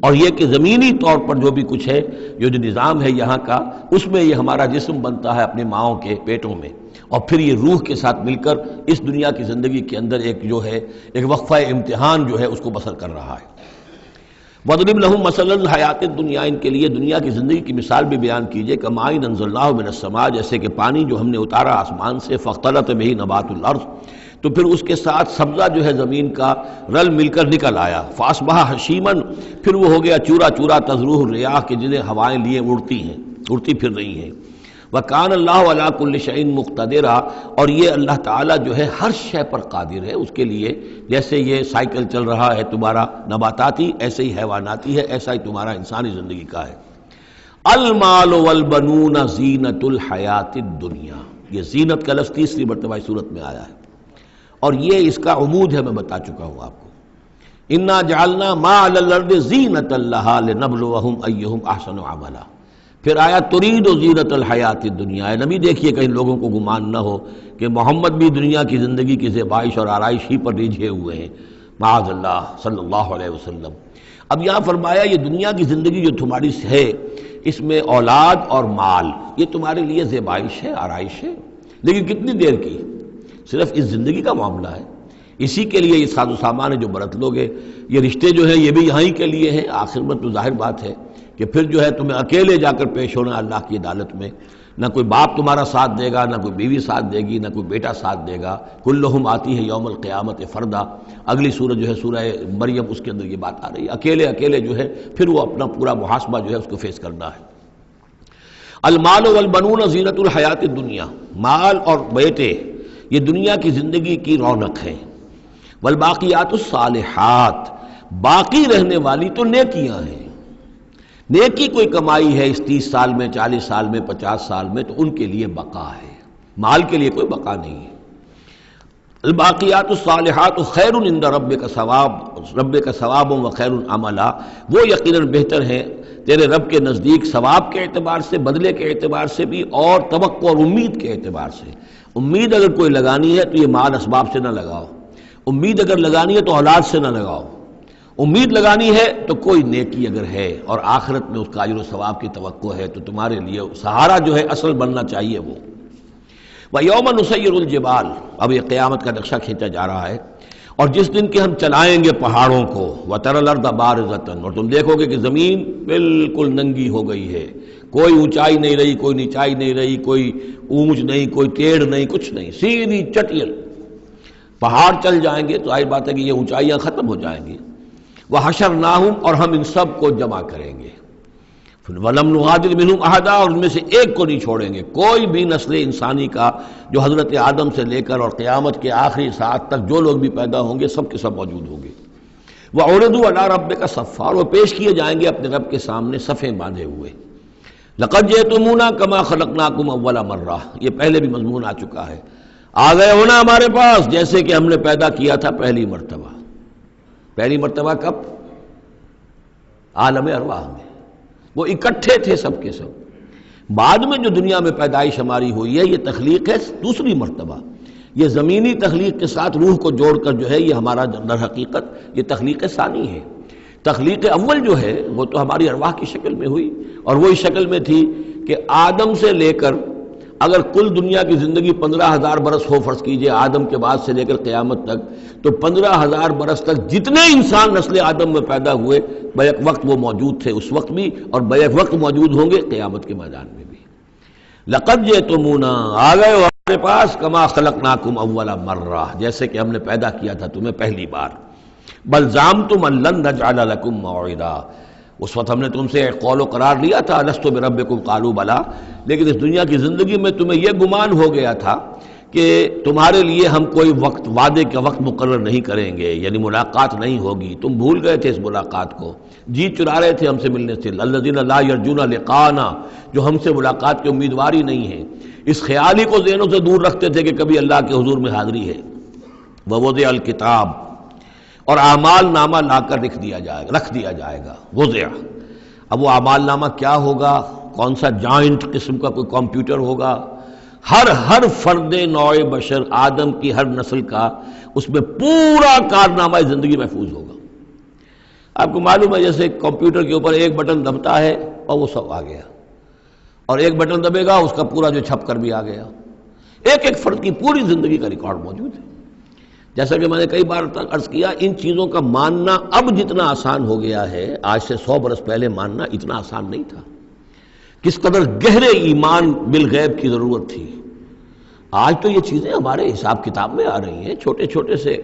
اور یہ کہ زمینی طور پر جو بھی کچھ ہے، یہ جو نظام ہے یہاں کا، اس میں یہ ہمارا جسم بنتا ہے اپنے ماؤں کے پیٹوں میں، اور پھر یہ روح کے ساتھ مل کر اس دنیا کی زندگی کے اندر ایک جو ہے ایک وقفہ امتحان جو ہے اس کو بسر کر رہا ہے۔ وَاضْرِبْ لَهُم مَثَلَ الْحَیَاةِ الدُّنْیَا، ان کے لیے دنیا کی زندگی کی مثال بھی بیان کیجئے، کَمَاءٍ أَنزَلْنَاهُ مِنَ السَّمَاءِ، جیسے کہ پانی جو ہم نے اتارا آسمان سے، فاختلط بہ نبات الارض، تو پھر اس کے ساتھ سبزہ جو ہے زمین کا رل مل کر نکل آیا، فاصبح حشیما، پھر وہ ہو گیا چورا چورا، تذروہ الریاح، کہ جنہیں ہوائیں لیے اڑتی پھر رہی ہیں۔ وَكَانَ اللَّهُ عَلَىٰ كُلِّ شَيْءٍ مُقْتَدِرًا، اور یہ اللہ تعالیٰ جو ہے ہر شے پر قادر ہے، اس کے لیے جیسے یہ سائیکل چل رہا ہے تمہارا نباتاتی، ایسے ہی حیواناتی ہے، ایسا ہی تمہارا انسانی زندگی کا ہے۔ المال والبنون زینت الحیات الدنیا، یہ زینت کا لفظ 3 مرتبہ اس صورت میں آیا ہے، اور یہ اس کا عمود ہے، میں بتا چکا ہوں آپ کو۔ انا جعلنا ما علی الارض زینۃ لہا لنبلوہم ایہم احسن عملا، پھر آیا ترید و زینت الحیات الدنیا۔ اے نبی دیکھیے کہیں لوگوں کو گمان نہ ہو کہ محمد بھی دنیا کی زندگی کی زیبائش اور آرائش ہی پر ریجھے ہوئے ہیں، معاذ اللہ، صلی اللہ علیہ وسلم۔ اب یہاں فرمایا یہ دنیا کی زندگی جو تمہاری ہے، اس میں اولاد اور مال یہ تمہارے لیے زیبائش ہے، آرائش ہے، لیکن کتنی دیر کی؟ صرف اس زندگی کا معاملہ ہے۔ اسی کے لیے یہ ساز و سامان ہے جو برت لو گے، یہ رشتے جو ہیں یہ بھی یہاں ہی کے لیے ہیں، آخر میں تو ظاہر بات ہے کہ پھر جو ہے تمہیں اکیلے جا کر پیش ہونا اللہ کی عدالت میں، نہ کوئی باپ تمہارا ساتھ دے گا، نہ کوئی بیوی ساتھ دے گی، نہ کوئی بیٹا ساتھ دے گا، کلہم آتی ہے یوم القیامت فردا۔ اگلی سورہ جو ہے سورہ مریم، اس کے اندر یہ بات آ رہی ہے، اکیلے اکیلے جو ہے پھر وہ اپنا پورا محاسبہ جو ہے اس کو فیس کرنا ہے۔ المال والبنون زینت الحیات الدنیا، مال اور بیٹے یہ دنیا کی زندگی کی رونق ہے۔ والباقیات الصالحات، باقی رہنے والی تو نیکیاں ہیں۔ نیکی کوئی کمائی ہے اس 30 سال میں، 40 سال میں، 50 سال میں، تو ان کے لیے بقا ہے، مال کے لیے کوئی بقا نہیں ہے۔ الباقیات الصالحات خیر عند ربک ثواب و خیر عملا، وہ یقیناً بہتر ہیں تیرے رب کے نزدیک ثواب کے اعتبار سے، بدلے کے اعتبار سے بھی، اور توقع اور امید کے اعتبار سے۔ امید اگر کوئی لگانی ہے تو یہ مال اسباب سے نہ لگاؤ، امید اگر لگانی ہے تو اولاد سے نہ لگاؤ، امید لگانی ہے تو کوئی نیکی اگر ہے اور آخرت میں اس کا اجر و ثواب کی توقع ہے تو تمہارے لیے سہارا جو ہے اصل بننا چاہیے وہ۔ وَيَوْمَ نُسَيِّرُ الْجِبَالَ، اب یہ قیامت کا نقشہ کھینچا جا رہا ہے، اور جس دن کے ہم چلائیں گے پہاڑوں کو، وَتَرَى الْأَرْضَ بَارِزَةً، اور تم دیکھو گے کہ زمین بالکل ننگی ہو گئی ہے، کوئی اونچائی نہیں رہی، کوئی نیچائی نہیں رہی، کوئی اونچ نہیں، کوئی ٹیڑھ نہیں، کچھ نہیں، سیدھی چٹیل۔ پہاڑ چل جائیں گے تو ظاہر بات ہے کہ یہ اونچائیاں ختم ہو جائیں گی۔ وَحَشَرْنَاهُمْ، اور ہم ان سب کو جمع کریں گے۔ وَلَمْ نُغَادِرْ مِنْهُمْ أَحَدًا، اور ان میں سے ایک کو نہیں چھوڑیں گے، کوئی بھی نسل انسانی کا جو حضرت آدم سے لے کر اور قیامت کے آخری ساعت تک جو لوگ بھی پیدا ہوں گے سب کے سب موجود ہوں گے۔ وَعُرِضُوا عَلَىٰ رَبِّكَ صَفًّا، وہ پیش کیے جائیں گے اپنے رب کے سامنے صفیں باندھے ہوئے۔ لَقَدْ جِئْتُمُونَا كَمَا خَلَقْنَاكُمْ أَوَّلَ مَرَّةٍ، یہ پہلے بھی مضمون آ چکا ہے، آ گئے ہونا ہمارے پاس جیسے کہ ہم نے پیدا کیا تھا پہلی مرتبہ۔ پہلی مرتبہ کب؟ عالم ارواح میں، وہ اکٹھے تھے سب کے سب۔ بعد میں جو دنیا میں پیدائش ہماری ہوئی ہے یہ تخلیق ہے دوسری مرتبہ، یہ زمینی تخلیق کے ساتھ روح کو جوڑ کر جو ہے یہ ہمارا در حقیقت یہ تخلیق ثانی ہے۔ تخلیق اول جو ہے وہ تو ہماری ارواح کی شکل میں ہوئی، اور وہی شکل میں تھی کہ آدم سے لے کر اگر کل دنیا کی زندگی 15,000 برس ہو، فرض کیجئے آدم کے بعد سے لے کر قیامت تک، تو 15,000 برس تک جتنے انسان نسل آدم میں پیدا ہوئے بیک وقت وہ موجود تھے اس وقت بھی، اور بیک وقت موجود ہوں گے قیامت کے میدان میں بھی۔ لَقَدْ جِئْتُمُونَا، آ گئے ہو ہمارے پاس، كَمَا خَلَقْنَاكُمْ أَوَّلَ مَرَّةٍ، جیسے کہ ہم نے پیدا کیا تھا تمہیں پہلی بار۔ بَلْ زَعَمْتُمْ أَن لَّن نَّجْعَلَ لَكُم مَّوْعِدًا، اس وقت ہم نے تم سے ایک قول و قرار لیا تھا، لست بربکم قالوا بلا، لیکن اس دنیا کی زندگی میں تمہیں یہ گمان ہو گیا تھا کہ تمہارے لیے ہم کوئی وقت، وعدے کا وقت مقرر نہیں کریں گے، یعنی ملاقات نہیں ہوگی، تم بھول گئے تھے اس ملاقات کو، جی چرا رہے تھے ہم سے ملنے سے۔ الذین لا یرجون لقاءنا، جو ہم سے ملاقات کے امیدوار ہی نہیں ہیں، اس خیال ہی کو ذہنوں سے دور رکھتے تھے کہ کبھی اللہ کے حضور میں حاضری ہے۔ ووضع الکتاب، اور اعمال نامہ لا کر رکھ دیا جائے گا، وضع۔ اب وہ اعمال نامہ کیا ہوگا؟ کون سا جوائنٹ قسم کا کوئی کمپیوٹر ہوگا؟ ہر فرد نوع بشر، آدم کی ہر نسل کا اس میں پورا کارنامہ زندگی محفوظ ہوگا۔ آپ کو معلوم ہے جیسے کمپیوٹر کے اوپر ایک بٹن دبتا ہے اور وہ سب آ گیا، اور ایک بٹن دبے گا اس کا پورا جو چھپ کر بھی آ گیا۔ ایک ایک فرد کی پوری زندگی کا ریکارڈ موجود ہے۔ جیسا کہ میں نے کئی بار عرض کیا، ان چیزوں کا ماننا اب جتنا آسان ہو گیا ہے، آج سے 100 برس پہلے ماننا اتنا آسان نہیں تھا۔ کس قدر گہرے ایمان بالغیب کی ضرورت تھی۔ آج تو یہ چیزیں ہمارے حساب کتاب میں آ رہی ہیں، چھوٹے چھوٹے سے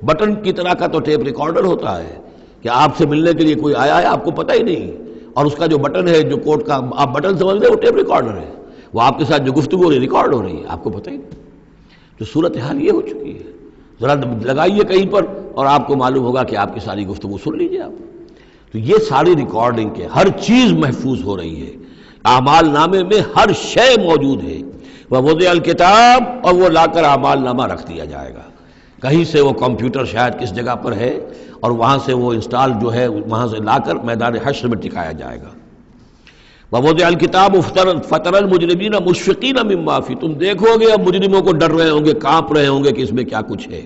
بٹن کی طرح کا تو ٹیپ ریکارڈر ہوتا ہے کہ آپ سے ملنے کے لیے کوئی آیا ہے آپ کو پتہ ہی نہیں، اور اس کا جو بٹن ہے، جو کوڈ کا آپ بٹن سمجھ رہے وہ ٹیپ ریکارڈر ہے، وہ آپ کے ساتھ جو گفتگو ہو رہی ریکارڈ ہو رہی ہے، آپ کو پتہ ہی نہیں۔ تو صورتحال یہ ہو چکی ہے، ذرا لگائیے کہیں پر اور آپ کو معلوم ہوگا کہ آپ کی ساری گفتگو سن لیجیے آپ۔ تو یہ ساری ریکارڈنگ کے ہر چیز محفوظ ہو رہی ہے، اعمال نامے میں ہر شے موجود ہے۔ ووضع الکتاب، اور وہ لا کر اعمال نامہ رکھ دیا جائے گا، کہیں سے وہ کمپیوٹر شاید کس جگہ پر ہے اور وہاں سے وہ انسٹال جو ہے وہاں سے لا کر میدان حشر میں ٹکایا جائے گا۔ ووضع الکتاب فتر المجرمین مشفقین مما فیہ، تم دیکھو گے اب مجرموں کو ڈر رہے ہوں گے، کانپ رہے ہوں گے کہ اس میں کیا کچھ ہے۔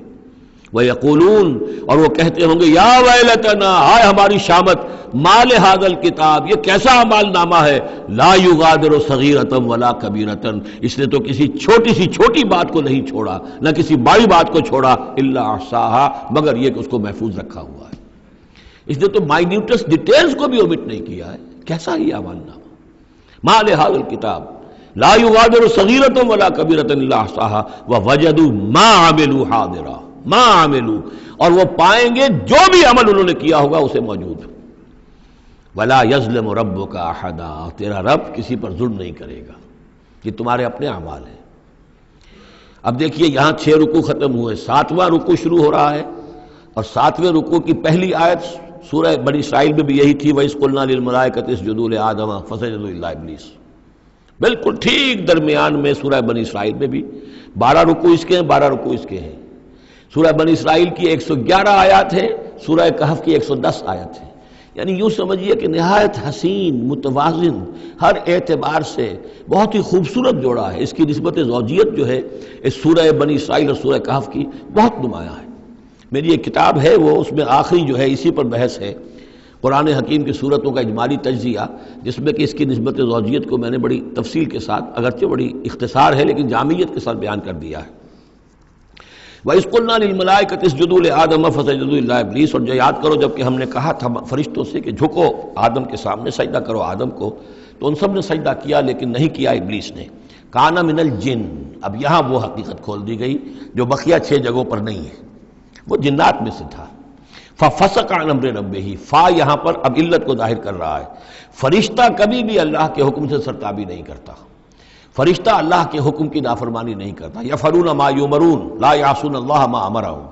وَيَقُولُونَ اور وہ کہتے ہوں گے یا ویلتنا ہائے ہماری شامت مال ھذا الکتاب یہ کیسا اعمال نامہ ہے لا یغادر صغیرۃ ولا کبیرۃ اس نے تو کسی چھوٹی سی چھوٹی بات کو نہیں چھوڑا نہ کسی بڑی بات کو چھوڑا الا احصاها مگر یہ کہ اس کو محفوظ رکھا ہوا ہے. اس نے تو مائنیوٹس ڈیٹیلز کو بھی اومٹ نہیں کیا ہے. کیسا ہی اعمال نامہ مال ھذا الکتاب لا یغادر صغیرۃ ولا کبیرۃ الا احصاها ووجدوا ما عملوا حاضرا ما عملوا اور وہ پائیں گے جو بھی عمل انہوں نے کیا ہوگا اسے موجود. ولا یظلم ربک احدا تیرا رب کسی پر ظلم نہیں کرے گا. یہ تمہارے اپنے اعمال ہیں. اب دیکھیے یہاں 6 رکوع ختم ہوئے, 7واں رکوع شروع ہو رہا ہے اور 7ویں رکوع کی پہلی آیت سورہ بنی اسرائیل میں بھی یہی تھی وَإِذْ قُلْنَا لِلْمَلَائِكَةِ اسْجُدُوا لِآدَمَ فَسَجَدُوا إِلَّا إِبْلِيسَ. بالکل ٹھیک درمیان میں سورہ بنی اسرائیل میں بھی 12 رکوع اس کے ہیں, 12 رکوع اس کے ہیں. سورہ بنی اسرائیل کی 111 آیات ہیں, سورہ کہف کی 110 آیات ہیں. یعنی یوں سمجھیے کہ نہایت حسین, متوازن, ہر اعتبار سے بہت ہی خوبصورت جوڑا ہے. اس کی نسبت زوجیت جو ہے اس سورہ بنی اسرائیل اور سورہ کہف کی بہت نمایاں ہے. میری ایک کتاب ہے وہ اس میں آخری جو ہے اسی پر بحث ہے, قرآن حکیم کی صورتوں کا اجمالی تجزیہ, جس میں کہ اس کی نسبت زوجیت کو میں نے بڑی تفصیل کے ساتھ, اگرچہ بڑی اختصار ہے لیکن جامعیت کے ساتھ بیان کر دیا ہے. وَإِذْ قُلْنَا لِلْمَلَائِكَةِ اسْجُدُوا لِآدَمَ فَسَجَدُوا إِلَّا إِبْلِيسَ اور جو یاد کرو جب کہ ہم نے کہا تھا فرشتوں سے کہ جھکو آدم کے سامنے, سجدہ کرو آدم کو, تو ان سب نے سجدہ کیا لیکن نہیں کیا ابلیس نے. کان من الجن, اب یہاں وہ حقیقت کھول دی گئی جو بقیہ 6 جگہوں پر نہیں ہے, وہ جنات میں سے تھا. فَفَسَقَ عَنْ أَمْرِ رَبِّهِ, فا یہاں پر اب علت کو ظاہر کر رہا ہے. فرشتہ کبھی بھی اللہ کے حکم سے سرتابی نہیں کرتا, فرشتہ اللہ کے حکم کی نافرمانی نہیں کرتا. یفعلون ما یؤمرون لا یعصون اللہ ما امرهم.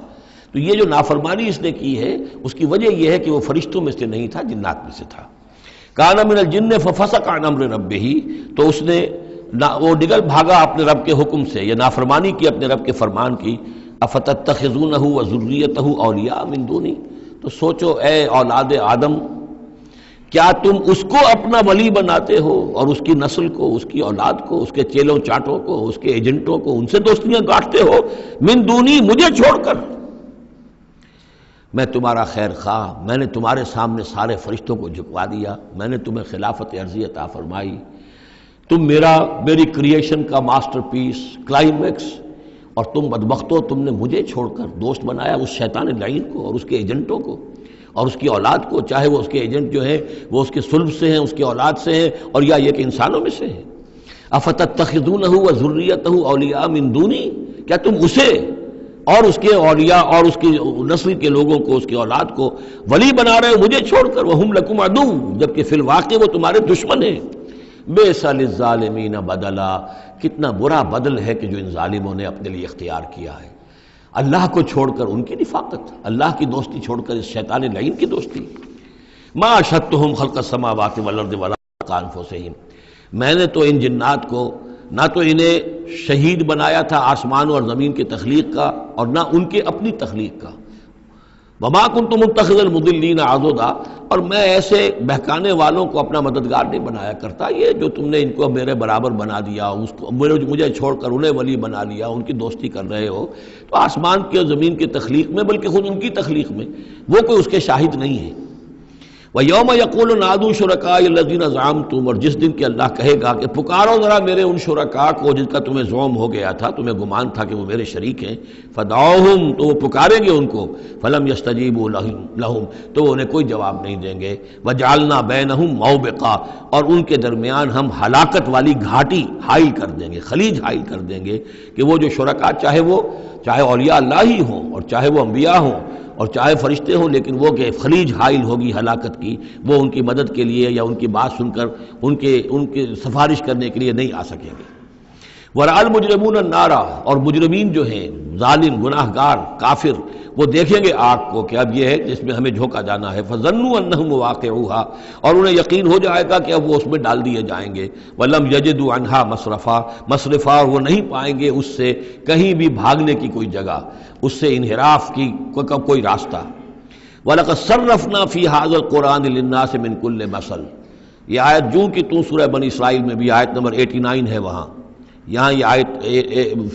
تو یہ جو نافرمانی اس نے کی ہے اس کی وجہ یہ ہے کہ وہ فرشتوں میں سے نہیں تھا, جنات میں سے تھا. کان من الجن ففسق عن امر ربه, تو اس نے وہ نگل بھاگا اپنے رب کے حکم سے, یہ نافرمانی کی اپنے رب کے فرمان کی. افتتخذونه وذریته اولیاء من دونی, تو سوچو اے اولاد آدم کیا تم اس کو اپنا ولی بناتے ہو اور اس کی نسل کو, اس کی اولاد کو, اس کے چیلوں چاٹوں کو, اس کے ایجنٹوں کو, ان سے دوستیاں گاٹتے ہو, من دونی مجھے چھوڑ کر. میں تمہارا خیر خواہ, میں نے تمہارے سامنے سارے فرشتوں کو جھکوا دیا, میں نے تمہیں خلافت عرضی عطا فرمائی, تم میری کریشن کا ماسٹر پیس, کلائمیکس, اور تم بدبختو تم نے مجھے چھوڑ کر دوست بنایا اس شیطان لعین کو اور اس کے ایجنٹوں کو اور اس کی اولاد کو, چاہے وہ اس کے ایجنٹ جو ہیں وہ اس کے صلب سے ہیں, اس کی اولاد سے ہیں, اور یا یہ کہ انسانوں میں سے ہیں. افتتخذونہ وذریتہ اولیاء من دونی, کیا تم اسے اور اس کے اولیاء اور اس کی نسل کے لوگوں کو, اس کی اولاد کو ولی بنا رہے ہو مجھے چھوڑ کر, وہم لکم عدو, جبکہ فی الواقع وہ تمہارے دشمن ہیں. بئس للظالمین بدلا, کتنا برا بدل ہے کہ جو ان ظالموں نے اپنے لیے اختیار کیا ہے. اللہ کو چھوڑ کر ان کی رفاقت, اللہ کی دوستی چھوڑ کر اس شیطان لعین کی دوستی. ما اشہدتہم خلق السماوات والارض ولا خلق انفسہم, میں نے تو ان جنات کو نہ تو انہیں شہید بنایا تھا آسمان اور زمین کی تخلیق کا اور نہ ان کے اپنی تخلیق کا. وما کنت متخذ المضلین عضدا, اور میں ایسے بہکانے والوں کو اپنا مددگار نہیں بنایا کرتا. یہ جو تم نے ان کو میرے برابر بنا دیا, اس کو مجھے چھوڑ کر انہیں ولی بنا لیا, ان کی دوستی کر رہے ہو, تو آسمان کی اور زمین کی تخلیق میں بلکہ خود ان کی تخلیق میں وہ کوئی اس کے شاہد نہیں ہے. وَيَوْمَ يَقُولُ نَادُوا شُرَكَائِيَ الَّذِينَ زَعَمْتُمْ, اور جس دن کہ اللہ کہے گا کہ پکارو ذرا میرے ان شرکاء کو جن کا تمہیں زعم ہو گیا تھا, تمہیں گمان تھا کہ وہ میرے شریک ہیں. فَدَعُوهُمْ, تو وہ پکاریں گے ان کو. فَلَمْ يَسْتَجِيبُوا لَهُمْ, تو وہ انہیں کوئی جواب نہیں دیں گے. وَجَعَلْنَا بَيْنَهُمْ مَوْبِقًا, اور ان کے درمیان ہم ہلاکت والی گھاٹی حائل کر دیں گے, خلیج حائل کر دیں گے, کہ وہ جو شرکاء چاہے اولیاء اللہ ہی ہوں اور چاہے وہ انبیاء ہوں اور چاہے فرشتے ہوں, لیکن وہ کہ خلیج حائل ہوگی ہلاکت کی, وہ ان کی مدد کے لیے یا ان کی بات سن کر ان کے سفارش کرنے کے لیے نہیں آ سکیں گے. وَرَأَى الْمُجْرِمُونَ النَّارَ, اور مجرمین جو ہیں ظالم گناہگار کافر, وہ دیکھیں گے آگ کو کہ اب یہ ہے جس میں ہمیں جھونکا جانا ہے. فَظَنُّوا أَنَّهُمْ مُوَاقِعُوهَا, اور انہیں یقین ہو جائے گا کہ اب وہ اس میں ڈال دیے جائیں گے. وَلَمْ يَجِدُوا عَنْهَا مَصْرِفًا, اور وہ نہیں پائیں گے اس سے کہیں بھی بھاگنے کی کوئی جگہ, اس سے انحراف کی کوئی راستہ. وَلَقَدْ صَرَّفْنَا فِي هَذَا الْقُرْآنِ لِلنَّاسِ مِنْ كُلِّ مَثَلٍ, یہ آیت جو کہ تو سورہ بنی اسرائیل میں بھی آیت نمبر 89 ہے, وہاں یہاں یہ آیت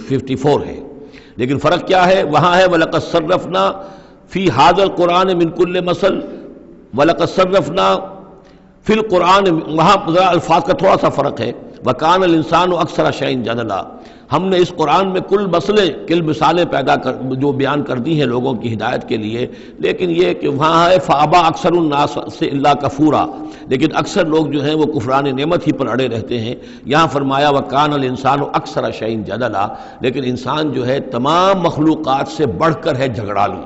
54 ہے. لیکن فرق کیا ہے؟ وہاں ہے وَلَقَدْ صَرَّفْنَا فِي هَذَا الْقُرْآنِ مِنْ كُلِّ مَثَلٍ، وَلَقَدْ صَرَّفْنَا فِي الْقُرْآنِ، وہاں ذرا الفاظ کا تھوڑا سا فرق ہے۔ وَكَانَ الْإِنسَانُ أَكْثَرَ شَيْءٍ جَدَلًا، ہم نے اس قرآن میں کل مثالیں جو بیان کر دی ہیں لوگوں کی ہدایت کے لیے، لیکن یہ کہ وہاں ہے فَأَبَى أَكْثَرُ النَّاسِ إِلَّا كَفُورًا، لیکن اکثر لوگ جو ہیں وہ کفران نعمت ہی پر اڑے رہتے ہیں۔ یہاں فرمایا وَكَانَ الْإِنسَانُ أَكْثَرَ شَيْءٍ جَدَلًا، لیکن انسان جو ہے تمام مخلوقات سے بڑھ کر ہے جھگڑالو۔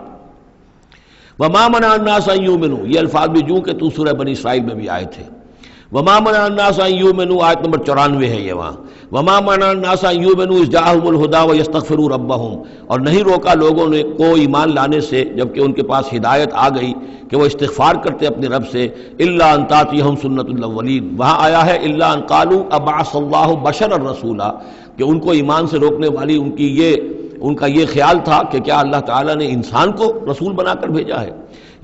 وَمَا مَنَعَ النَّاسَ أَن يُؤْمِنُوا، یہ الفاظ بھی جو کہ تو سورہ بنی اسرائیل میں بھی آئے تھے۔ وَمَا مَنَعَ النَّاسَ أَن يُؤْمِنُوا، آیت نمبر 94 ہے یہ وہاں۔ وَمَا مَنَعَ النَّاسَ أَن يُؤْمِنُوا إِذْ جَاءَهُمُ الْهُدَىٰ وَيَسْتَغْفِرُوا رَبَّهُمْ، اور نہیں روکا لوگوں نے کو ایمان لانے سے جبکہ ان کے پاس ہدایت آ گئی کہ وہ استغفار کرتے اپنے رب سے، إِلَّا أَن تَأْتِيَهُمْ سُنَّةُ الْأَوَّلِينَ، وہاں آیا ہے إِلَّا أَن قَالُوا أَبْعَثَ اللَّهُ بَشَرًا رَسُولًا، کہ ان کو ایمان سے روکنے والی ان کا یہ خیال تھا کہ کیا اللہ تعالیٰ نے انسان کو رسول بنا کر بھیجا ہے۔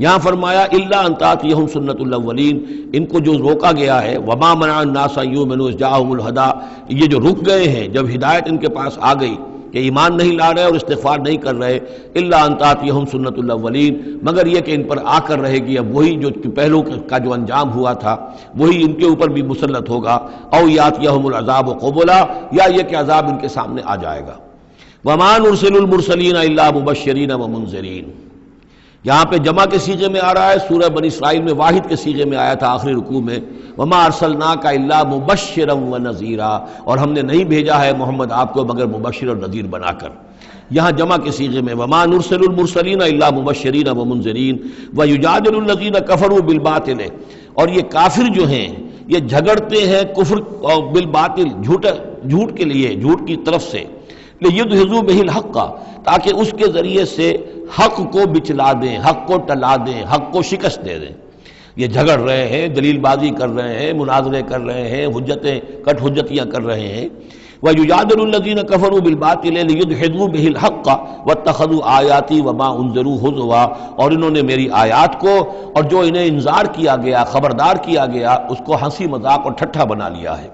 یہاں فرمایا الا ان تاتیہم سنت الاولین، ان کو جو روکا گیا ہے وما منع الناس ان یؤمنوا اذ جاءهم الہدی، یہ جو رک گئے ہیں جب ہدایت ان کے پاس آ گئی کہ ایمان نہیں لا رہے اور استغفار نہیں کر رہے، الا ان تاتیہم سنت الاولین، مگر یہ کہ ان پر آ کر رہے گی اب وہی جو پہلو کا جو انجام ہوا تھا وہی ان کے اوپر بھی مسلط ہوگا، او یاتیہم العذاب قبلا، یا یہ کہ عذاب ان کے سامنے آ جائے گا۔ وما نرسل المرسلین الا مبشرین ومنذرین، یہاں پہ جمع کے صیغے میں آ رہا ہے، سورہ بنی اسرائیل میں واحد کے صیغے میں آیا تھا آخری رکوع میں، وما ارسلناک الا مبشرا ونذیرا، اور ہم نے نہیں بھیجا ہے محمد آپ کو مگر مبشر اور نذیر بنا کر۔ یہاں جمع کے صیغے میں وما نرسل المرسلین الا مبشرین ومنذرین ویجادل الذین کفروا بالباطل، اور یہ کافر جو ہیں یہ جھگڑتے ہیں کفر اور بالباطل، جھوٹ کے لیے، جھوٹ کی طرف سے، لیدحضوا بہ الحق، تاکہ اس کے ذریعے سے حق کو بچلا دیں، حق کو ٹلا دیں، حق کو شکست دے دیں۔ یہ جھگڑ رہے ہیں، دلیل بازی کر رہے ہیں، مناظرے کر رہے ہیں، حجتیاں کر رہے ہیں۔ وَيُجَادِلُ الَّذِينَ كَفَرُوا بِالْبَاطِلِ لِيُدْحِضُوا بِهِ الْحَقَّ وَاتَّخَذُوا آيَاتِي وَمَا أُنذِرُوا هُزُوًا، اور انہوں نے میری آیات کو اور جو انہیں انذار کیا گیا، خبردار کیا گیا، اس کو ہنسی مذاق اور ٹھٹھا بنا لیا ہے۔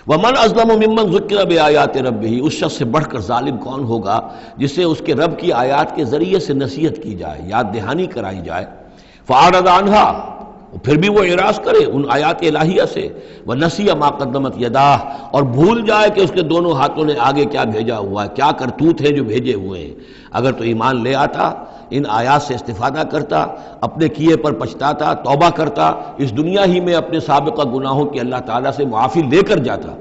وَمَنْ أَظْلَمُ مِمَّنْ ذُكِّرَ بِآيَاتِ رَبِّهِ، اس شخص سے بڑھ کر ظالم کون ہوگا جسے اس کے رب کی آیات کے ذریعے سے نصیحت کی جائے، یاد دہانی کرائی جائے، فَأَعْرَضَ عَنْهَا، پھر بھی وہ اعراض کرے ان آیات الہیہ سے، وَنَسِیَ مَا قَدَّمَتْ يَدَاهُ، اور بھول جائے کہ اس کے دونوں ہاتھوں نے آگے کیا بھیجا ہوا ہے، کیا کرتوت ہے جو بھیجے ہوئے ہیں۔ اگر تو ایمان لے آتا، ان آیات سے استفادہ کرتا، اپنے کیے پر پچھتاتا، توبہ کرتا، اس دنیا ہی میں اپنے سابقہ گناہوں کی اللہ تعالیٰ سے معافی لے کر جاتا۔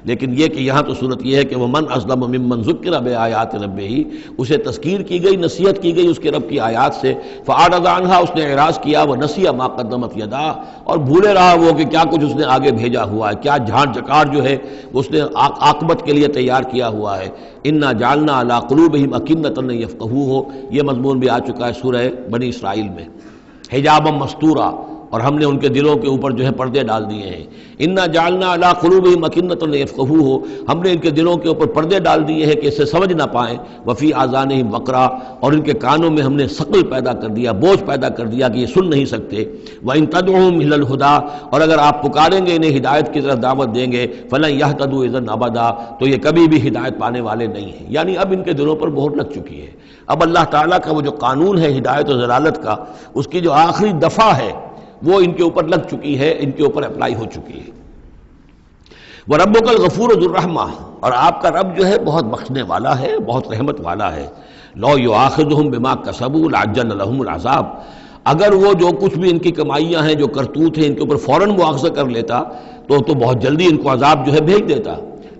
لیکن یہ کہ یہاں تو صورت یہ ہے کہ وَمَنْ أَظْلَمُ مِمَّنْ ذُكِّرَ بِآيَاتِ رَبِّهِ، اسے تذکیر کی گئی، نصیحت کی گئی اس کے رب کی آیات سے، فَأَعْرَضَ عَنْهَا، اس نے اعراض کیا، وَنَسِیَ مَا قَدَّمَتْ يَدَاهُ، اور بھولے رہا وہ کہ کیا کچھ اس نے آگے بھیجا ہوا ہے، کیا جھانٹ جکار جو ہے اس نے عاقبت کے لیے تیار کیا ہوا ہے۔ اِنَّا جَعَلْنَا عَلَىٰ قُلُوبِهِمْ أَكِنَّةً أَن يَفْقَهُوهُ، یہ مضمون بھی آ چکا ہے سورہ بنی اسرائیل میں، حجابا مستورا، اور ہم نے ان کے دلوں کے اوپر جو ہے پردے ڈال دیے ہیں۔ اِنَّا جَعَلْنَا عَلَىٰ قُلُوبِهِمْ أَكِنَّةً أَن يَفْقَهُوهُ، ہم نے ان کے دلوں کے اوپر پردے ڈال دیے ہیں کہ اسے سمجھ نہ پائیں، وَفِي آذَانِهِمْ وَقْرًا، اور ان کے کانوں میں ہم نے ثقل پیدا کر دیا، بوجھ پیدا کر دیا کہ یہ سن نہیں سکتے۔ وَإِن تَدْعُوهُمْ إِلَى الْهُدَىٰ، اور اگر آپ پکاریں گے انہیں ہدایت کی طرف دعوت دیں گے، فَلَن يَهْتَدُوا إِذًا أَبَدًا، تو یہ کبھی بھی ہدایت پانے والے نہیں ہیں۔ یعنی اب ان کے دلوں پر مہر لگ چکی ہے، اب اللہ تعالیٰ کا وہ جو قانون ہے ہدایت و ضلالت کا، اس کی جو آخری دفعہ ہے وہ ان کے اوپر لگ چکی ہے، ان کے اوپر اپلائی ہو چکی ہے۔ وَرَبُّكَ الْغَفُورُ ذُو الرَّحْمَةِ، اور آپ کا رب جو ہے بہت بخشنے والا ہے، بہت رحمت والا ہے۔ لَوْ يُؤَاخِذُهُم بِمَا كَسَبُوا لَعَجَّلَ لَهُمُ الْعَذَابَ، اگر وہ جو کچھ بھی ان کی کمائیاں ہیں، جو کرتوت ہیں، ان کے اوپر فوراً مواخذہ کر لیتا تو بہت جلدی ان کو عذاب جو ہے بھیج دیتا۔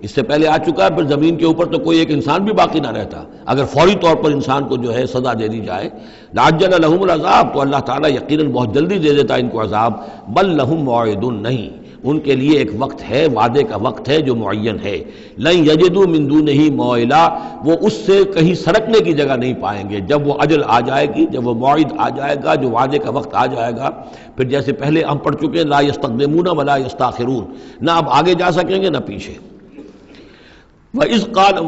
اس سے پہلے آ چکا ہے، پھر زمین کے اوپر تو کوئی ایک انسان بھی باقی نہ رہتا اگر فوری طور پر انسان کو جو ہے سزا دے دی جائے۔ لَعَجَّلَ لَهُمُ الْعَذَابَ، تو اللہ تعالیٰ یقیناً بہت جلدی دے دیتا ان کو عذاب۔ بل لَهُم مَوْعِدٌ، نہیں، ان کے لیے ایک وقت ہے، وعدے کا وقت ہے جو معین ہے۔ لَن يَجِدُوا مِن دُونِهِ مَوْعِلًا، وہ اس سے کہیں سرکنے کی جگہ نہیں پائیں گے۔ جب وہ اجل آ جائے گی، جب وہ موعد آ جائے گا، جو وعدے کا وقت آ جائے گا، پھر جیسے پہلے ہم پڑھ چکے لا يستقدمون ولا يستاخرون، نہ اب آگے جا سکیں گے نہ پیچھے۔ وَإِذْ قَالَ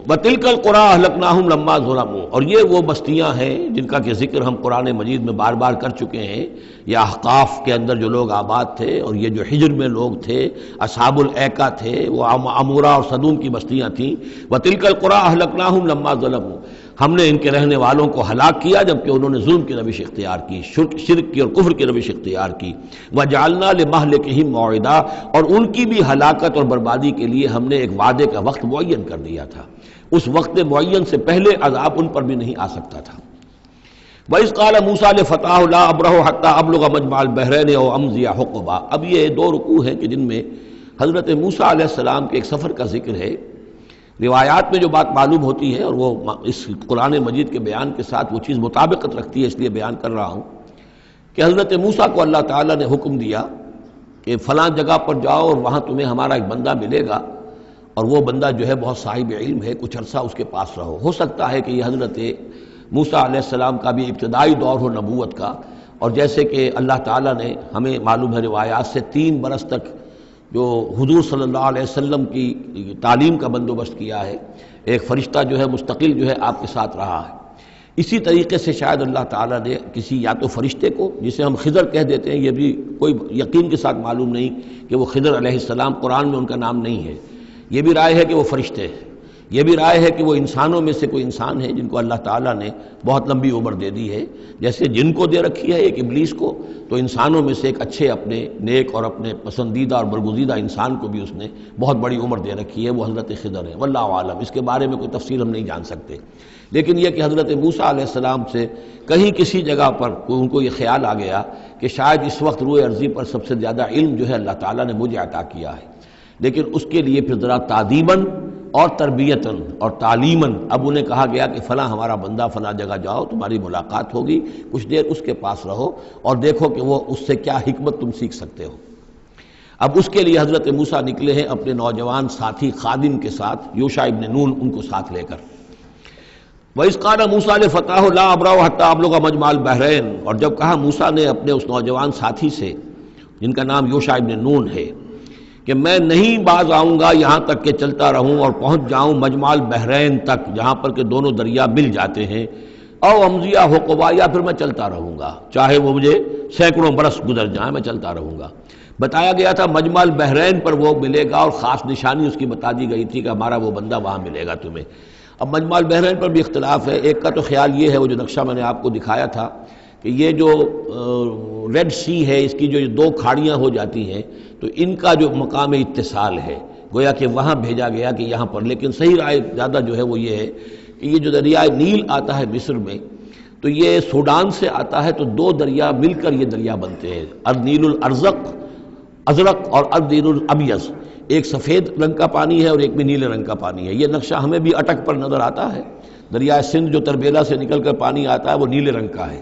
وَتِلْكَ الْقُرَىٰ أَهْلَكْنَاهُمْ لَمَّا ظَلَمُوا، اور یہ وہ بستیاں ہیں جن کا کہ ذکر ہم قرآن مجید میں بار بار کر چکے ہیں، یا احقاف کے اندر جو لوگ آباد تھے، اور یہ جو حجر میں لوگ تھے، اصحاب الایکا تھے، وہ عمورہ اور صدوم کی بستیاں تھیں۔ وَتِلْكَ الْقُرَىٰ أَهْلَكْنَاهُمْ لَمَّا ظَلَمُوا، ہم نے ان کے رہنے والوں کو ہلاک کیا جبکہ انہوں نے ظلم کی روش اختیار کی، شرک کی اور کفر کی روش اختیار کی۔ وَجَعَلْنَا لِمَهْلِكِهِمْ مَوْعِدًا، اور ان کی بھی ہلاکت اور بربادی کے لیے ہم نے ایک وعدے کا وقت معین کر دیا تھا، اس وقت معین سے پہلے عذاب ان پر بھی نہیں آ سکتا تھا۔ وَإِذْ قَالَ مُوسَىٰ لِفَتَاهُ لَا أَبْرَحُ حَتَّىٰ أَبْلُغَ مَجْمَعَ الْبَحْرَيْنِ أَوْ أَمْضِيَ حُقُبًا۔ اب یہ دو رکوع ہیں کہ جن میں حضرت موسیٰ علیہ السلام کے ایک سفر کا ذکر ہے۔ روایات میں جو بات معلوم ہوتی ہے، اور وہ اس قرآن مجید کے بیان کے ساتھ وہ چیز مطابقت رکھتی ہے، اس لیے بیان کر رہا ہوں کہ حضرت موسیٰ کو اللہ تعالیٰ نے حکم دیا کہ فلاں جگہ پر جاؤ اور وہاں تمہیں ہمارا ایک بندہ ملے گا، اور وہ بندہ جو ہے بہت صاحب علم ہے، کچھ عرصہ اس کے پاس رہو۔ ہو سکتا ہے کہ یہ حضرت موسیٰ علیہ السلام کا بھی ابتدائی دور ہو نبوت کا، اور جیسے کہ اللہ تعالیٰ نے ہمیں معلوم ہے روایات سے 3 برس تک جو حضور صلی اللہ علیہ وسلم کی تعلیم کا بندوبست کیا ہے، ایک فرشتہ جو ہے مستقل جو ہے آپ کے ساتھ رہا ہے، اسی طریقے سے شاید اللہ تعالیٰ نے کسی یا تو فرشتے کو، جسے ہم خضر کہہ دیتے ہیں، یہ بھی کوئی یقین کے ساتھ معلوم نہیں کہ وہ خضر علیہ السلام، قرآن میں ان کا نام نہیں ہے، یہ بھی رائے ہے کہ وہ فرشتے ہیں، یہ بھی رائے ہے کہ وہ انسانوں میں سے کوئی انسان ہے جن کو اللہ تعالیٰ نے بہت لمبی عمر دے دی ہے، جیسے جن کو دے رکھی ہے ایک ابلیس کو، تو انسانوں میں سے ایک اچھے اپنے نیک اور اپنے پسندیدہ اور برگزیدہ انسان کو بھی اس نے بہت بڑی عمر دے رکھی ہے، وہ حضرت خضر ہے۔ واللہ عالم، اس کے بارے میں کوئی تفصیل ہم نہیں جان سکتے، لیکن یہ کہ حضرت موسیٰ علیہ السلام سے کہیں کسی جگہ پر ان کو یہ خیال آ گیا کہ شاید اس وقت روئے ارضی پر سب سے زیادہ علم جو ہے اللہ تعالیٰ نے مجھے عطا کیا ہے، لیکن اس کے لیے پھر ذرا تعدیباً اور تربیتاً اور تعلیماً اب انہیں کہا گیا کہ فلاں ہمارا بندہ فلاں جگہ جاؤ، تمہاری ملاقات ہوگی، کچھ دیر اس کے پاس رہو اور دیکھو کہ وہ اس سے کیا حکمت تم سیکھ سکتے ہو۔ اب اس کے لیے حضرت موسیٰ نکلے ہیں اپنے نوجوان ساتھی خادم کے ساتھ، یوشع ابن نون ان کو ساتھ لے کر۔ وَإِذْ قَالَ مُوسَىٰ لِفَتَاهُ لَا أَبْرَحُ حَتَّىٰ أَبْلُغَ مَجْمَعَ الْبَحْرَيْنِ، اور جب کہا موسیٰ نے اپنے اس نوجوان ساتھی سے جن کا نام یوشع ابن نون ہے کہ میں نہیں باز آؤں گا یہاں تک کہ چلتا رہوں اور پہنچ جاؤں مجمع البحرین تک، جہاں پر کہ دونوں دریا مل جاتے ہیں، او امضیہ حقبا، یا پھر میں چلتا رہوں گا، چاہے وہ مجھے سینکڑوں برس گزر جائیں میں چلتا رہوں گا۔ بتایا گیا تھا مجمع البحرین پر وہ ملے گا، اور خاص نشانی اس کی بتا دی گئی تھی کہ ہمارا وہ بندہ وہاں ملے گا تمہیں۔ اب مجمع البحرین پر بھی اختلاف ہے، ایک کا تو خیال یہ ہے، وہ جو نقشہ میں نے آپ کو دکھایا تھا، کہ یہ جو ریڈ سی ہے، اس کی جو 2 کھاڑیاں ہو جاتی ہیں، تو ان کا جو مقام اتصال ہے گویا کہ وہاں بھیجا گیا کہ یہاں پر، لیکن صحیح رائے زیادہ جو ہے وہ یہ ہے کہ یہ جو دریائے نیل آتا ہے مصر میں، تو یہ سوڈان سے آتا ہے، تو 2 دریا مل کر یہ دریا بنتے ہیں، النیل الازرق اور النیل الابیض، ایک سفید رنگ کا پانی ہے اور ایک بھی نیلے رنگ کا پانی ہے۔ یہ نقشہ ہمیں بھی اٹک پر نظر آتا ہے، دریائے سندھ جو تربیلا سے نکل کر پانی آتا ہے وہ نیلے رنگ کا ہے،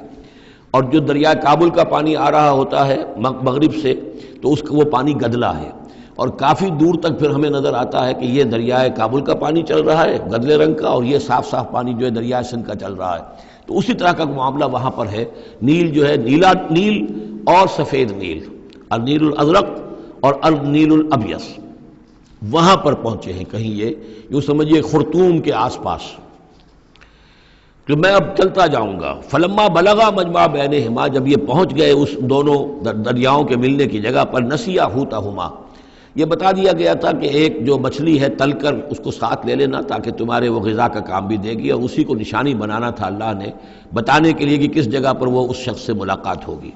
اور جو دریائے کابل کا پانی آ رہا ہوتا ہے مغرب سے، تو اس کا وہ پانی گدلا ہے، اور کافی دور تک پھر ہمیں نظر آتا ہے کہ یہ دریائے کابل کا پانی چل رہا ہے گدلے رنگ کا، اور یہ صاف صاف پانی جو ہے دریائے سندھ کا چل رہا ہے۔ تو اسی طرح کا معاملہ وہاں پر ہے، نیل جو ہے نیلا نیل اور سفید نیل، النیل الازرق اور النیل الابیض، وہاں پر پہنچے ہیں کہیں، یہ یوں سمجھیے خرطوم کے آس پاس، کہ میں اب چلتا جاؤں گا۔ فلما بلغا مجمع بینہما، جب یہ پہنچ گئے اس دونوں دریاؤں کے ملنے کی جگہ پر، نسیا حوتہما، یہ بتا دیا گیا تھا کہ ایک جو مچھلی ہے تل کر اس کو ساتھ لے لینا تاکہ تمہارے وہ غذا کا کام بھی دے گی، اور اسی کو نشانی بنانا تھا اللہ نے بتانے کے لیے کہ کس جگہ پر وہ اس شخص سے ملاقات ہوگی۔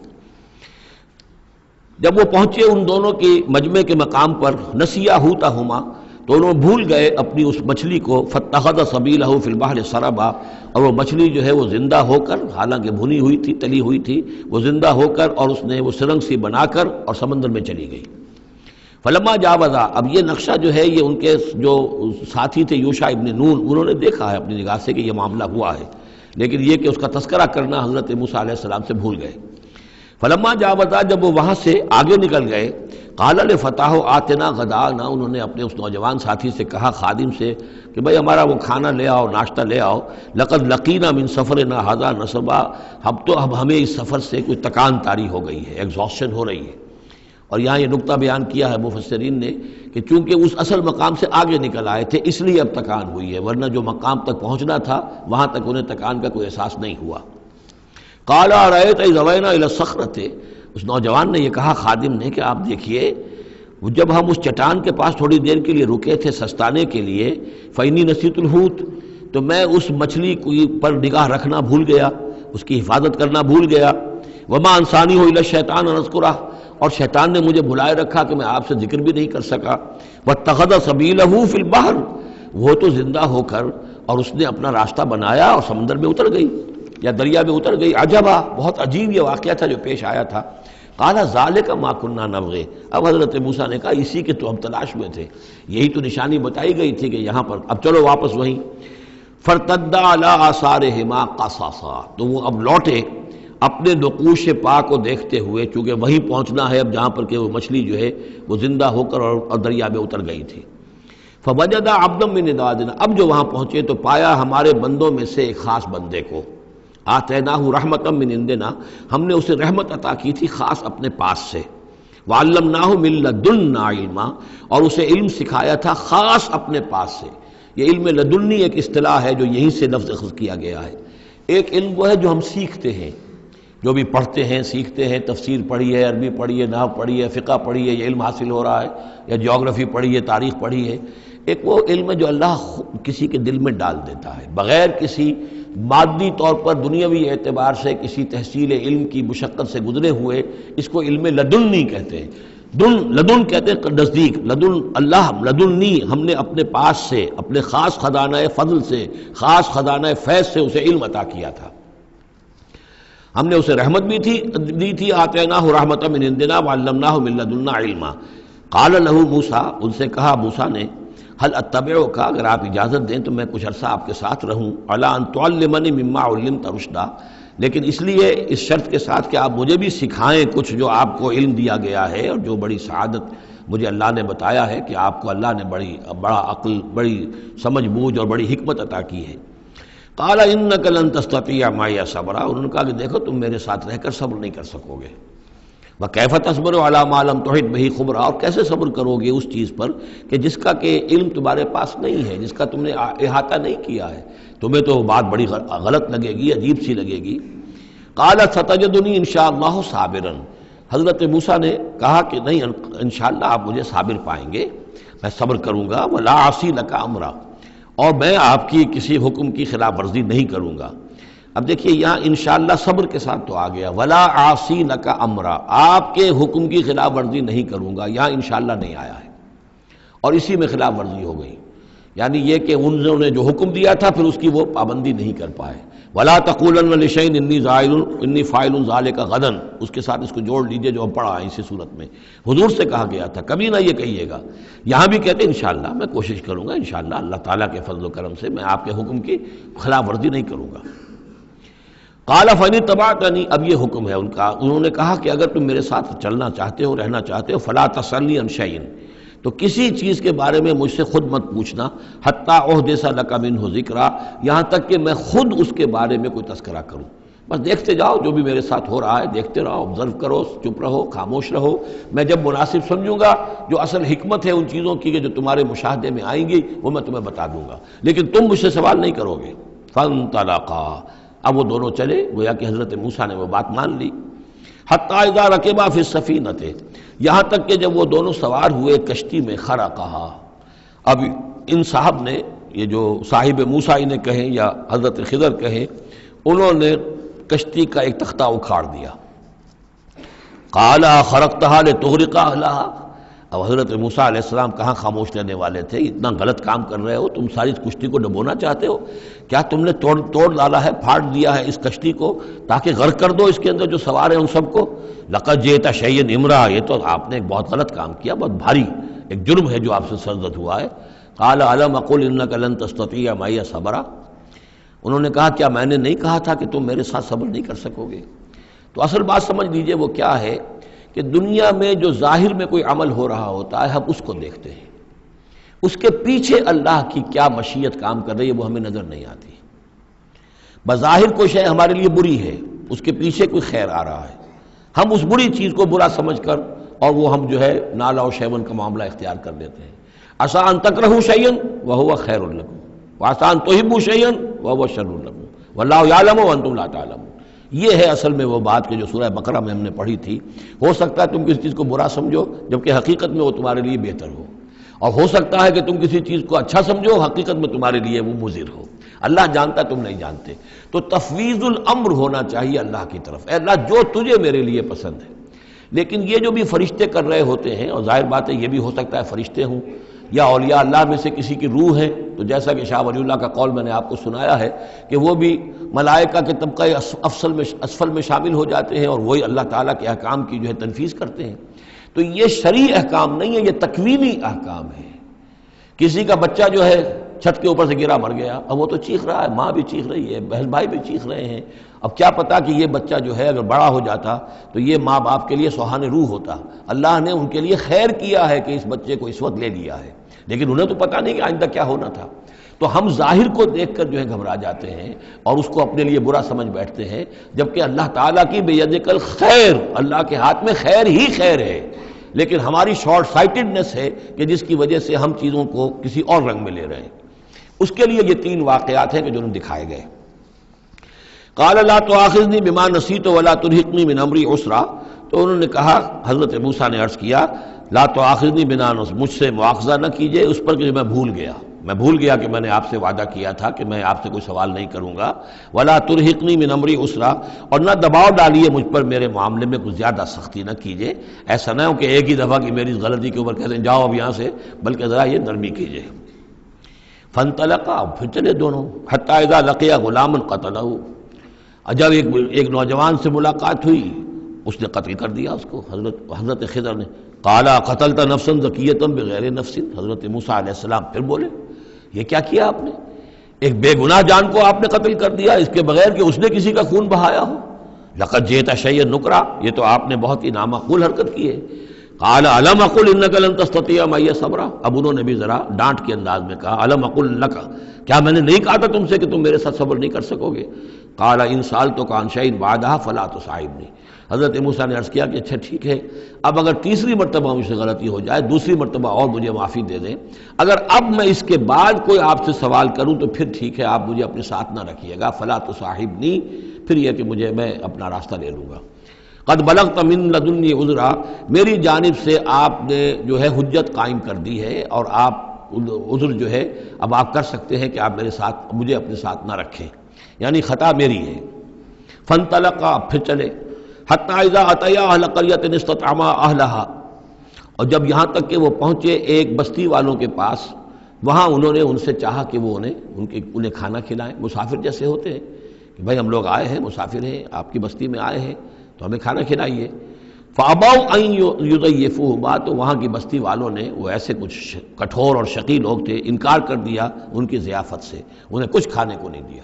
جب وہ پہنچے ان دونوں کی مجمع کے مقام پر، نسیا حوتہما، تو انہوں بھول گئے اپنی اس مچھلی کو، فاتخذ سبیلہ فی البحر سربا، اور وہ مچھلی جو ہے وہ زندہ ہو کر، حالانکہ بھنی ہوئی تھی تلی ہوئی تھی، وہ زندہ ہو کر اور اس نے وہ سرنگ سی بنا کر اور سمندر میں چلی گئی۔ فلما جاوزا، اب یہ نقشہ جو ہے یہ ان کے جو ساتھی تھے یوشع ابن نون، انہوں نے دیکھا ہے اپنی نگاہ سے کہ یہ معاملہ ہوا ہے، لیکن یہ کہ اس کا تذکرہ کرنا حضرت موسیٰ علیہ السلام سے بھول گئے۔ فلما جاوزا، جب وہ وہاں سے آگے نکل گئے، قال لفتاه آتنا غداءنا، انہوں نے اپنے اس نوجوان ساتھی سے کہا، خادم سے، کہ بھئی ہمارا وہ کھانا لے آؤ، ناشتہ لے آؤ، لقد لقینا من سفرنا ھذا نصبا، اب ہمیں اس سفر سے کوئی تکان طاری ہو گئی ہے، ایگزاسشن ہو رہی ہے، اور یہاں یہ نقطہ بیان کیا ہے مفسرین نے کہ چونکہ اس اصل مقام سے آگے نکل آئے تھے اس لیے اب تکان ہوئی ہے، ورنہ جو مقام تک پہنچنا تھا وہاں تک انہیں تکان کا کوئی احساس نہیں ہوا۔ قال ارأیت اذ اوینا الی الصخرۃ، اس نوجوان نے یہ کہا خادم نے کہ آپ دیکھیے جب ہم اس چٹان کے پاس تھوڑی دیر کے لیے رکے تھے سستانے کے لیے، فإنی نسیت الحوت، تو میں اس مچھلی پر نگاہ رکھنا بھول گیا، اس کی حفاظت کرنا بھول گیا، وما انسانی الا الشیطان ان اذکرہ، اور شیطان نے مجھے بھلائے رکھا کہ میں آپ سے ذکر بھی نہیں کر سکا، واتخذ سبیلہ فی البحر، وہ تو زندہ ہو کر اور اس نے اپنا راستہ بنایا اور سمندر میں اتر گئی یا دریا میں اتر گئی، عجبا، بہت عجیب یہ واقعہ تھا جو پیش آیا تھا۔ قال ذالک ما کنا نبغی، اب حضرت موسیٰ نے کہا اسی کے تو ہم تلاش میں تھے، یہی تو نشانی بتائی گئی تھی کہ یہاں پر، اب چلو واپس وہیں۔ فارتدا علی آثارہما قصصا، تو وہ اب لوٹے اپنے نقوش پا کو دیکھتے ہوئے، چونکہ وہیں پہنچنا ہے اب جہاں پر کہ وہ مچھلی جو ہے وہ زندہ ہو کر اور دریا میں اتر گئی تھی۔ فوجد عبدا من عبادنا، اب جو وہاں پہنچے تو پایا ہمارے بندوں میں سے ایک خاص بندے کو، آتیناہ رحمتا من عندنا، ہم نے اسے رحمت عطا کی تھی خاص اپنے پاس سے، وعلمناہ من لدنا علما، اور اسے علم سکھایا تھا خاص اپنے پاس سے۔ یہ علم لدنی ایک اصطلاح ہے جو یہیں سے لفظ اخذ کیا گیا ہے۔ ایک علم وہ ہے جو ہم سیکھتے ہیں، جو بھی پڑھتے ہیں سیکھتے ہیں، تفسیر پڑھی ہے، عربی پڑھی ہے، نحو پڑھی ہے، فقہ پڑھی ہے، یہ علم حاصل ہو رہا ہے، یا جیوگرافی پڑھی ہے، تاریخ پڑھی ہے۔ ایک وہ علم ہے جو اللہ کسی کے دل میں ڈال دیتا ہے بغیر کسی مادی طور پر دنیاوی اعتبار سے کسی تحصیل علم کی مشقت سے گزرے ہوئے، اس کو علم لدنی کہتے ہیں۔ لدن کہتے ہیں نزدیک، لدن اللہ، لدنی، ہم نے اپنے پاس سے، اپنے خاص خزانہ فضل سے، خاص خزانہ فیض سے اسے علم عطا کیا تھا۔ ہم نے اسے رحمت بھی دی تھی، آتیناہ رحمتا من عندنا وعلمناہ من لدنا علما۔ قال لہ موسیٰ، ان سے کہا موسیٰ نے، هل اتبعک، اگر آپ اجازت دیں تو میں کچھ عرصہ آپ کے ساتھ رہوں، علی ان تعلمنی مما علمت رشدا، لیکن اس لیے اس شرط کے ساتھ کہ آپ مجھے بھی سکھائیں کچھ جو آپ کو علم دیا گیا ہے اور جو بڑی سعادت مجھے اللہ نے بتایا ہے کہ آپ کو اللہ نے بڑا عقل، بڑی سمجھ بوجھ اور بڑی حکمت عطا کی ہے۔ قال انک لن تستطیع معی صبرا، انہوں نے کہا کہ دیکھو تم میرے ساتھ رہ کر صبر نہیں کر سکو گے۔ وَكَيْفَ تَصْبِرُ عَلَىٰ مَا لَمْ تُحِطْ بِهِ خُبْرًا، اور کیسے صبر کرو گے اس چیز پر کہ جس کا کہ علم تمہارے پاس نہیں ہے، جس کا تم نے احاطہ نہیں کیا ہے، تمہیں تو بات بڑی غلط لگے گی، عجیب سی لگے گی۔ قَالَ سَتَجِدُنِي إِن شَاءَ اللَّهُ صَابِرًا، حضرت موسیٰ نے کہا کہ نہیں، انشاءاللہ آپ مجھے صابر پائیں گے، میں صبر کروں گا، وَلَا عَصِي لَكَ أَمْرًا، اور میں آپ کی کسی حکم کی خلاف ورزی نہیں کروں گا۔ اب دیکھیے یہاں انشاءاللہ صبر کے ساتھ تو آ گیا، ولا عاصی لک امرا، آپ کے حکم کی خلاف ورزی نہیں کروں گا، یہاں انشاءاللہ نہیں آیا ہے، اور اسی میں خلاف ورزی ہو گئی، یعنی یہ کہ انہوں نے جو حکم دیا تھا پھر اس کی وہ پابندی نہیں کر پائے۔ ولا تقولن لشیء انی فاعل ذلک غدا، اس کے ساتھ اس کو جوڑ لیجئے جو ہم پڑھا ہے اسی صورت میں، حضور سے کہا گیا تھا کبھی نہ یہ کہیے گا، یہاں بھی کہتے ہیں انشاءاللہ میں کوشش کروں گا، انشاءاللہ اللہ تعالیٰ کے فضل و کرم سے میں آپ کے حکم کی خلاف ورزی نہیں کروں گا۔ قال فإن اتبعتنی، اب یہ حکم ہے ان کا، انہوں نے کہا کہ اگر تم میرے ساتھ چلنا چاہتے ہو، رہنا چاہتے ہو، فلا تسألنی عن شیء، تو کسی چیز کے بارے میں مجھ سے خود مت پوچھنا، حتی احدث لک منہ ذکرا، یہاں تک کہ میں خود اس کے بارے میں کوئی تذکرہ کروں، بس دیکھتے جاؤ جو بھی میرے ساتھ ہو رہا ہے، دیکھتے رہو، آبزرو کرو، چپ رہو، خاموش رہو، میں جب مناسب سمجھوں گا جو اصل حکمت ہے ان چیزوں کی کہ جو تمہارے مشاہدے میں آئیں گی وہ میں تمہیں بتا دوں گا، لیکن تم مجھ سے سوال نہیں کرو گے۔ فانطلقا، اب وہ دونوں چلے، گویا کہ حضرت موسیٰ نے وہ بات مان لی۔ حتی اذا رکبا فی السفینۃ، یہاں تک کہ جب وہ دونوں سوار ہوئے کشتی میں، خرقہا، اب ان صاحب نے، یہ جو صاحب موسیٰ انہیں کہیں یا حضرت خضر کہیں، انہوں نے کشتی کا ایک تختہ اکھاڑ دیا۔ قال خرقتها لتغرق اہلها، اب حضرت موسیٰ علیہ السلام کہاں خاموش رہنے والے تھے، اتنا غلط کام کر رہے ہو تم، ساری کشتی کو ڈبونا چاہتے ہو، کیا تم نے توڑ ڈالا ہے، پھاڑ دیا ہے اس کشتی کو تاکہ غرق کر دو اس کے اندر جو سوار ہیں ان سب کو؟ لقد جئت شیئا امرا، یہ تو آپ نے ایک بہت غلط کام کیا، بہت بھاری ایک جرم ہے جو آپ سے سرزد ہوا ہے۔ قال الم اقل انک لن تستطیع معی صبرا، انہوں نے کہا کیا میں نے نہیں کہا تھا کہ تم میرے ساتھ صبر نہیں کر سکو گے؟ تو اصل بات سمجھ لیجئے وہ کیا ہے کہ دنیا میں جو ظاہر میں کوئی عمل ہو رہا ہوتا ہے ہم اس کو دیکھتے ہیں، اس کے پیچھے اللہ کی کیا مشیت کام کر رہی ہے وہ ہمیں نظر نہیں آتی۔ بظاہر کوئی شے ہمارے لیے بری ہے، اس کے پیچھے کوئی خیر آ رہا ہے، ہم اس بری چیز کو برا سمجھ کر اور وہ ہم جو ہے نالا و شیون کا معاملہ اختیار کر لیتے ہیں۔ عسیٰ ان تکرہوا شیئا وہو خیر لکم وعسیٰ ان تحبوا شیئا وہو شر لکم واللہ یعلم وانتم لا تعلمون۔ یہ ہے اصل میں وہ بات کہ جو سورہ بقرہ میں ہم نے پڑھی تھی۔ ہو سکتا ہے تم کسی چیز کو برا سمجھو جبکہ حقیقت میں وہ تمہارے لیے بہتر ہو، اور ہو سکتا ہے کہ تم کسی چیز کو اچھا سمجھو حقیقت میں تمہارے لیے وہ مضر ہو۔ اللہ جانتا تم نہیں جانتے، تو تفویض الامر ہونا چاہیے اللہ کی طرف، اے اللہ جو تجھے میرے لیے پسند ہے۔ لیکن یہ جو بھی فرشتے کر رہے ہوتے ہیں، اور ظاہر بات ہے یہ بھی ہو سکتا ہے فرشتے ہوں یا اولیاء اللہ میں سے کسی کی روح ہے، تو جیسا کہ شاہ ولی اللہ کا قول میں نے آپ کو سنایا ہے کہ وہ بھی ملائکہ کے طبقہ اسفل میں شامل ہو جاتے ہیں اور وہی اللہ تعالیٰ کے احکام کی جو ہے تنفیذ کرتے ہیں۔ تو یہ شرعی احکام نہیں ہے، یہ تکوینی احکام ہے۔ کسی کا بچہ جو ہے چھت کے اوپر سے گرا مر گیا، اب وہ تو چیخ رہا ہے، ماں بھی چیخ رہی ہے، بہن بھائی بھی چیخ رہے ہیں، اب کیا پتا کہ یہ بچہ جو ہے اگر بڑا ہو جاتا تو یہ ماں باپ کے لیے سوہان روح ہوتا۔ اللہ نے ان کے لیے خیر کیا ہے کہ اس بچے کو اس وقت لے لیا ہے، لیکن انہیں تو پتہ نہیں کہ آئندہ کیا ہونا تھا۔ تو ہم ظاہر کو دیکھ کر جو ہے گھبرا جاتے ہیں اور اس کو اپنے لیے برا سمجھ بیٹھتے ہیں، جبکہ اللہ تعالیٰ کی بیدک الخیر، اللہ کے ہاتھ میں خیر ہی خیر ہے، لیکن ہماری شارٹ سائٹڈنس ہے کہ جس کی وجہ سے ہم چیزوں کو کسی اور رنگ میں لے رہے ہیں۔ اس کے لیے یہ تین واقعات ہیں کہ جو انہوں نے دکھائے گئے۔ قال لا تؤاخذنی بما نسیت ولا ترہقنی من امری عسرا، تو انہوں نے کہا، حضرت موسیٰ نے عرض کیا لا تؤاخذنی بما نسیت، مجھ سے مواخذہ نہ کیجئے اس پر کہ میں بھول گیا کہ میں نے آپ سے وعدہ کیا تھا کہ میں آپ سے کوئی سوال نہیں کروں گا، ولا ترہقنی من امری عسرا، اور نہ دباؤ ڈالیے مجھ پر میرے معاملے میں کچھ زیادہ سختی نہ کیجئے، ایسا نہ ہو کہ ایک ہی دفعہ کی میری اس غلطی کے اوپر کہتے ہیں جاؤ اب یہاں سے، بلکہ ذرا یہ نرمی کیجئے۔ فانطلقا، پھر چلے دونوں، حتی اذا لقیا غلاما قتلہ، جب ایک نوجوان سے ملاقات ہوئی اس نے قتل کر دیا اس کو، حضرت خضر نے۔ قالا قتلت نفسا زکیۃ بغیر نفس، حضرت موسیٰ علیہ السلام پھر بولے یہ کیا کیا آپ نے؟ ایک بے گناہ جان کو آپ نے قتل کر دیا اس کے بغیر کہ اس نے کسی کا خون بہایا ہو۔ لقد جئت شیئا نکرا، یہ تو آپ نے بہت ہی نامعقول حرکت کی ہے۔ قال الم اقل انک لن تستطیع معی صبرا، اب انہوں نے بھی ذرا ڈانٹ کے انداز میں کہا الم اقل لک، کیا میں نے نہیں کہا تھا تم سے کہ تم میرے ساتھ صبر نہیں کر سکو گے؟ قال ان سألتک عن شیء بعدها فلا تصاحبنی، حضرت موسیٰ نے عرض کیا کہ اچھا ٹھیک ہے، اب اگر تیسری مرتبہ مجھ سے غلطی ہو جائے، دوسری مرتبہ اور مجھے معافی دے دیں، اگر اب میں اس کے بعد کوئی آپ سے سوال کروں تو پھر ٹھیک ہے، آپ مجھے اپنے ساتھ نہ رکھیے گا، فلا تصاحبنی، پھر یہ کہ میں اپنا راستہ لے لوں گا۔ قد بلغت من لدنی عذرا، میری جانب سے آپ نے جو ہے حجت قائم کر دی ہے اور آپ عذر جو ہے اب آپ کر سکتے ہیں کہ آپ مجھے اپنے ساتھ نہ رکھیں، یعنی خطا میری ہے۔ فانطلقا، پھر چلے، حتی اذا اتیا اہل قریۃ استطعما اہلہا، اور جب یہاں تک کہ وہ پہنچے ایک بستی والوں کے پاس، وہاں انہوں نے ان سے چاہا کہ وہ انہیں کھانا کھلائیں، مسافر جیسے ہوتے ہیں کہ بھائی ہم لوگ آئے ہیں، مسافر ہیں، آپ کی بستی میں آئے ہیں تو ہمیں کھانا کھلائیے۔ فَأَبَوْا أَن يُضَيِّفُوهُمَا، تو وہاں کی بستی والوں نے، وہ ایسے کچھ کٹھور اور شقی لوگ تھے، انکار کر دیا ان کی ضیافت سے، انہیں کچھ کھانے کو نہیں دیا۔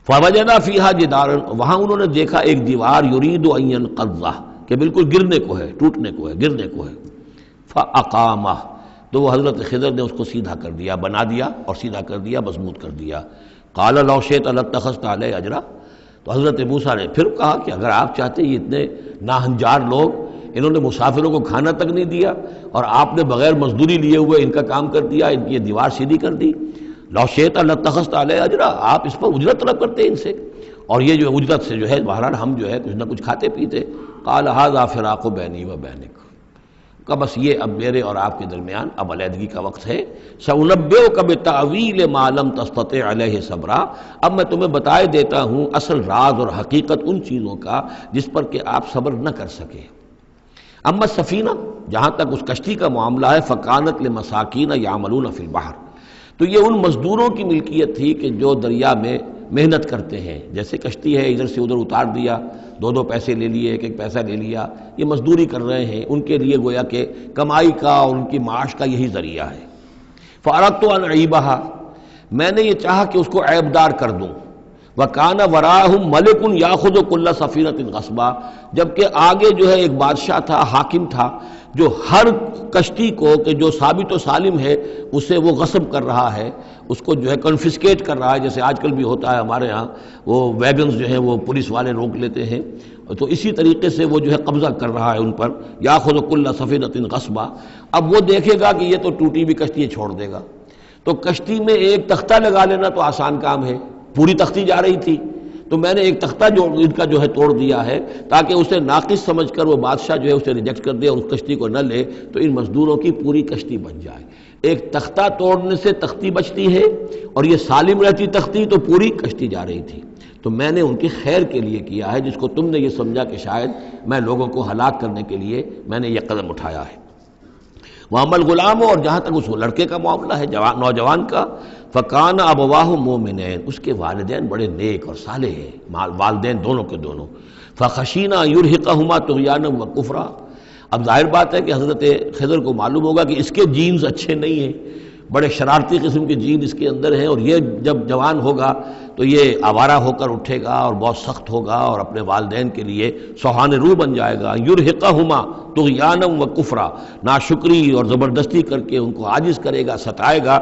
فَوَجَدَ فِيهَا جِدَارًا، وہاں انہوں نے دیکھا ایک دیوار، يُرِيدُ أَن يَنقَضَّهُ، کہ بالکل گرنے کو ہے، ٹوٹنے کو ہے، گرنے کو ہے۔ فَأَقَامَهُ، تو وہ حضرت خضر نے اس کو سیدھا کر دیا، بنا دیا اور سیدھا کر دیا، مضبوط کر دیا۔ قَالَ لَوْ شِئْتَ لَاتَّخَذْتَ عَلَيْهِ أَجْرًا، تو حضرت موسیٰ نے پھر کہا کہ اگر آپ چاہتے، یہ اتنے ناہنجار لوگ، انہوں نے مسافروں کو کھانا تک نہیں دیا اور آپ نے بغیر مزدوری لیے ہوئے ان کا کام کر دیا، ان کی یہ دیوار سیدھی کر دی۔ لو شئت لاتخذت علیہ اجرا، آپ اس پر اجرت طلب کرتے ان سے، اور یہ جو اجرت سے جو ہے بہرحال ہم جو ہے کچھ نہ کچھ کھاتے پیتے۔ قال ھذا فراق بینی و بینک، کہ بس یہ اب میرے اور آپ کے درمیان اب علیحدگی کا وقت ہے۔ سأنبئک بتأویل ما لم تستطع علیہ صبرا، اب میں تمہیں بتائے دیتا ہوں اصل راز اور حقیقت ان چیزوں کا جس پر کہ آپ صبر نہ کر سکے۔ اما السفینہ، جہاں تک اس کشتی کا معاملہ ہے، فکانت لمساکین یعملون فی البحر، تو یہ ان مزدوروں کی ملکیت تھی کہ جو دریا میں محنت کرتے ہیں، جیسے کشتی ہے ادھر سے ادھر اتار دیا، دو پیسے لے لیے، ایک پیسہ لے لیا، یہ مزدوری کر رہے ہیں، ان کے لیے گویا کہ کمائی کا اور ان کی معاش کا یہی ذریعہ ہے۔ فَأَرَدْتُ أَنْ أَعِيبَهَا، میں نے یہ چاہا کہ اس کو عیب دار کر دوں، وَكَانَ وَرَاءَهُمْ مَلِكٌ يَأْخُذُ كُلَّ سَفِينَةٍ غَصْبًا، جبکہ آگے جو ہے ایک بادشاہ تھا، حاکم تھا، جو ہر کشتی کو کہ جو ثابت و سالم ہے اسے وہ غصب کر رہا ہے، اس کو جو ہے کنفسکیٹ کر رہا ہے، جیسے آج کل بھی ہوتا ہے ہمارے ہاں، وہ ویگنز جو ہیں وہ پولیس والے روک لیتے ہیں، تو اسی طریقے سے وہ جو ہے قبضہ کر رہا ہے ان پر، یاخذ کل سفینۃ غصبا۔ اب وہ دیکھے گا کہ یہ تو ٹوٹی بھی کشتی چھوڑ دے گا، تو کشتی میں ایک تختہ لگا لینا تو آسان کام ہے، پوری تختی جا رہی تھی تو میں نے ایک تختہ جو ان کا جو ہے توڑ دیا ہے تاکہ اسے ناقص سمجھ کر وہ بادشاہ جو ہے اسے ریجیکٹ کر دے اور اس کشتی کو نہ لے، تو ان مزدوروں کی پوری کشتی بچ جائے۔ ایک تختہ توڑنے سے تختی بچتی ہے، اور یہ سالم رہتی تختی تو پوری کشتی جا رہی تھی۔ تو میں نے ان کی خیر کے لیے کیا ہے، جس کو تم نے یہ سمجھا کہ شاید میں لوگوں کو ہلاک کرنے کے لیے میں نے یہ قدم اٹھایا ہے۔ وَأَمَّا الْغُلَامُ، اور جہاں تک اس لڑکے کا معاملہ ہے، نوجوان کا، فَكَانَ أَبَوَاهُ مُؤْمِنَيْنِ، اس کے والدین بڑے نیک اور صالح ہیں، والدین دونوں کے دونوں۔ فَخَشِينَا أَن يُرْهِقَهُمَا طُغْيَانًا وَكُفْرًا، اب ظاہر بات ہے کہ حضرت خضر کو معلوم ہوگا کہ اس کے جینز اچھے نہیں ہیں، بڑے شرارتی قسم کے جین اس کے اندر ہیں، اور یہ جب جوان ہوگا تو یہ آوارہ ہو کر اٹھے گا اور بہت سخت ہوگا اور اپنے والدین کے لیے سوہان روح بن جائے گا۔ یرہقہما طغیانا و کفرا، ناشکری اور زبردستی کر کے ان کو عاجز کرے گا، ستائے گا۔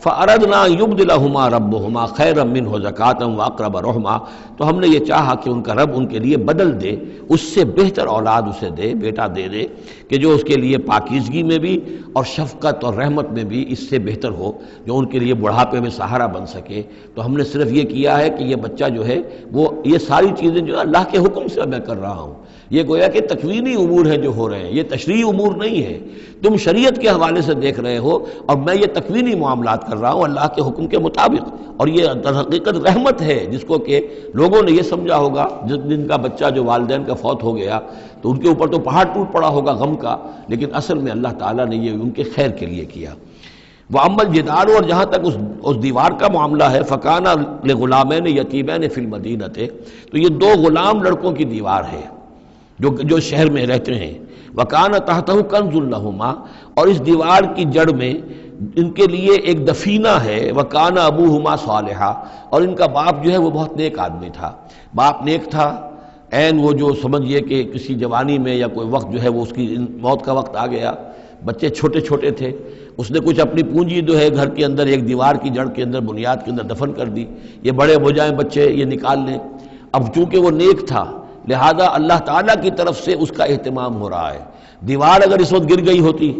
فاردنا یبدلہما ربہما خیرا منہ زکاۃ واقرب رحما، تو ہم نے یہ چاہا کہ ان کا رب ان کے لیے بدل دے، اس سے بہتر اولاد اسے دے، بیٹا دے دے کہ جو اس کے لیے پاکیزگی میں بھی اور شفقت اور رحمت میں بھی اس سے بہتر ہو، جو ان کے لیے بڑھاپے میں سہارا بن سکے۔ تو ہم نے صرف یہ کیا ہے کہ یہ بچہ جو ہے وہ یہ ساری چیزیں جو اللہ کے حکم سے میں کر رہا ہوں، یہ گویا کہ تکوینی امور ہیں جو ہو رہے ہیں، یہ تشریعی امور نہیں ہے، تم شریعت کے حوالے سے دیکھ رہے ہو، اور میں یہ تکوینی معاملات کر رہا ہوں اللہ کے حکم کے مطابق، اور یہ در حقیقت رحمت ہے، جس کو کہ لوگوں نے یہ سمجھا ہوگا جن کا بچہ جو والدین کا فوت ہو گیا تو ان کے اوپر تو پہاڑ ٹوٹ پڑا ہوگا غم کا، لیکن اصل میں اللہ تعالیٰ نے یہ ان کے خیر کے لیے کیا۔ وَأَمَّا الْجِدَارُ، اور جہاں تک اس دیوار کا معاملہ ہے، فَكَانَ لِغُلَامَيْنِ يَتِيمَيْنِ فِي الْمَدِينَةِ، تو یہ دو غلام لڑکوں کی دیوار ہے جو شہر میں رہتے ہیں۔ وَكَانَ تَحْتَهُ كَنْزٌ لَهُمَا، اور اس دیوار کی جڑ میں ان کے لیے ایک دفینہ ہے۔ وَكَانَ أَبُوهُمَا صَالِحًا، اور ان کا باپ جو ہے وہ بہت نیک آدمی تھا، باپ نیک تھا، عین وہ جو سمجھئے کہ کسی جوانی میں یا کوئی وقت جو ہے وہ اس کی موت کا وقت آ گیا، بچے چھوٹے چھوٹے تھے، اس نے کچھ اپنی پونجی جو ہے گھر کے اندر ایک دیوار کی جڑ کے اندر بنیاد کے اندر دفن کر دی، یہ بڑے ہو جائیں بچے یہ نکال لیں۔ اب چونکہ وہ نیک تھا لہذا اللہ تعالیٰ کی طرف سے اس کا اہتمام ہو رہا ہے، دیوار اگر اس وقت گر گئی ہوتی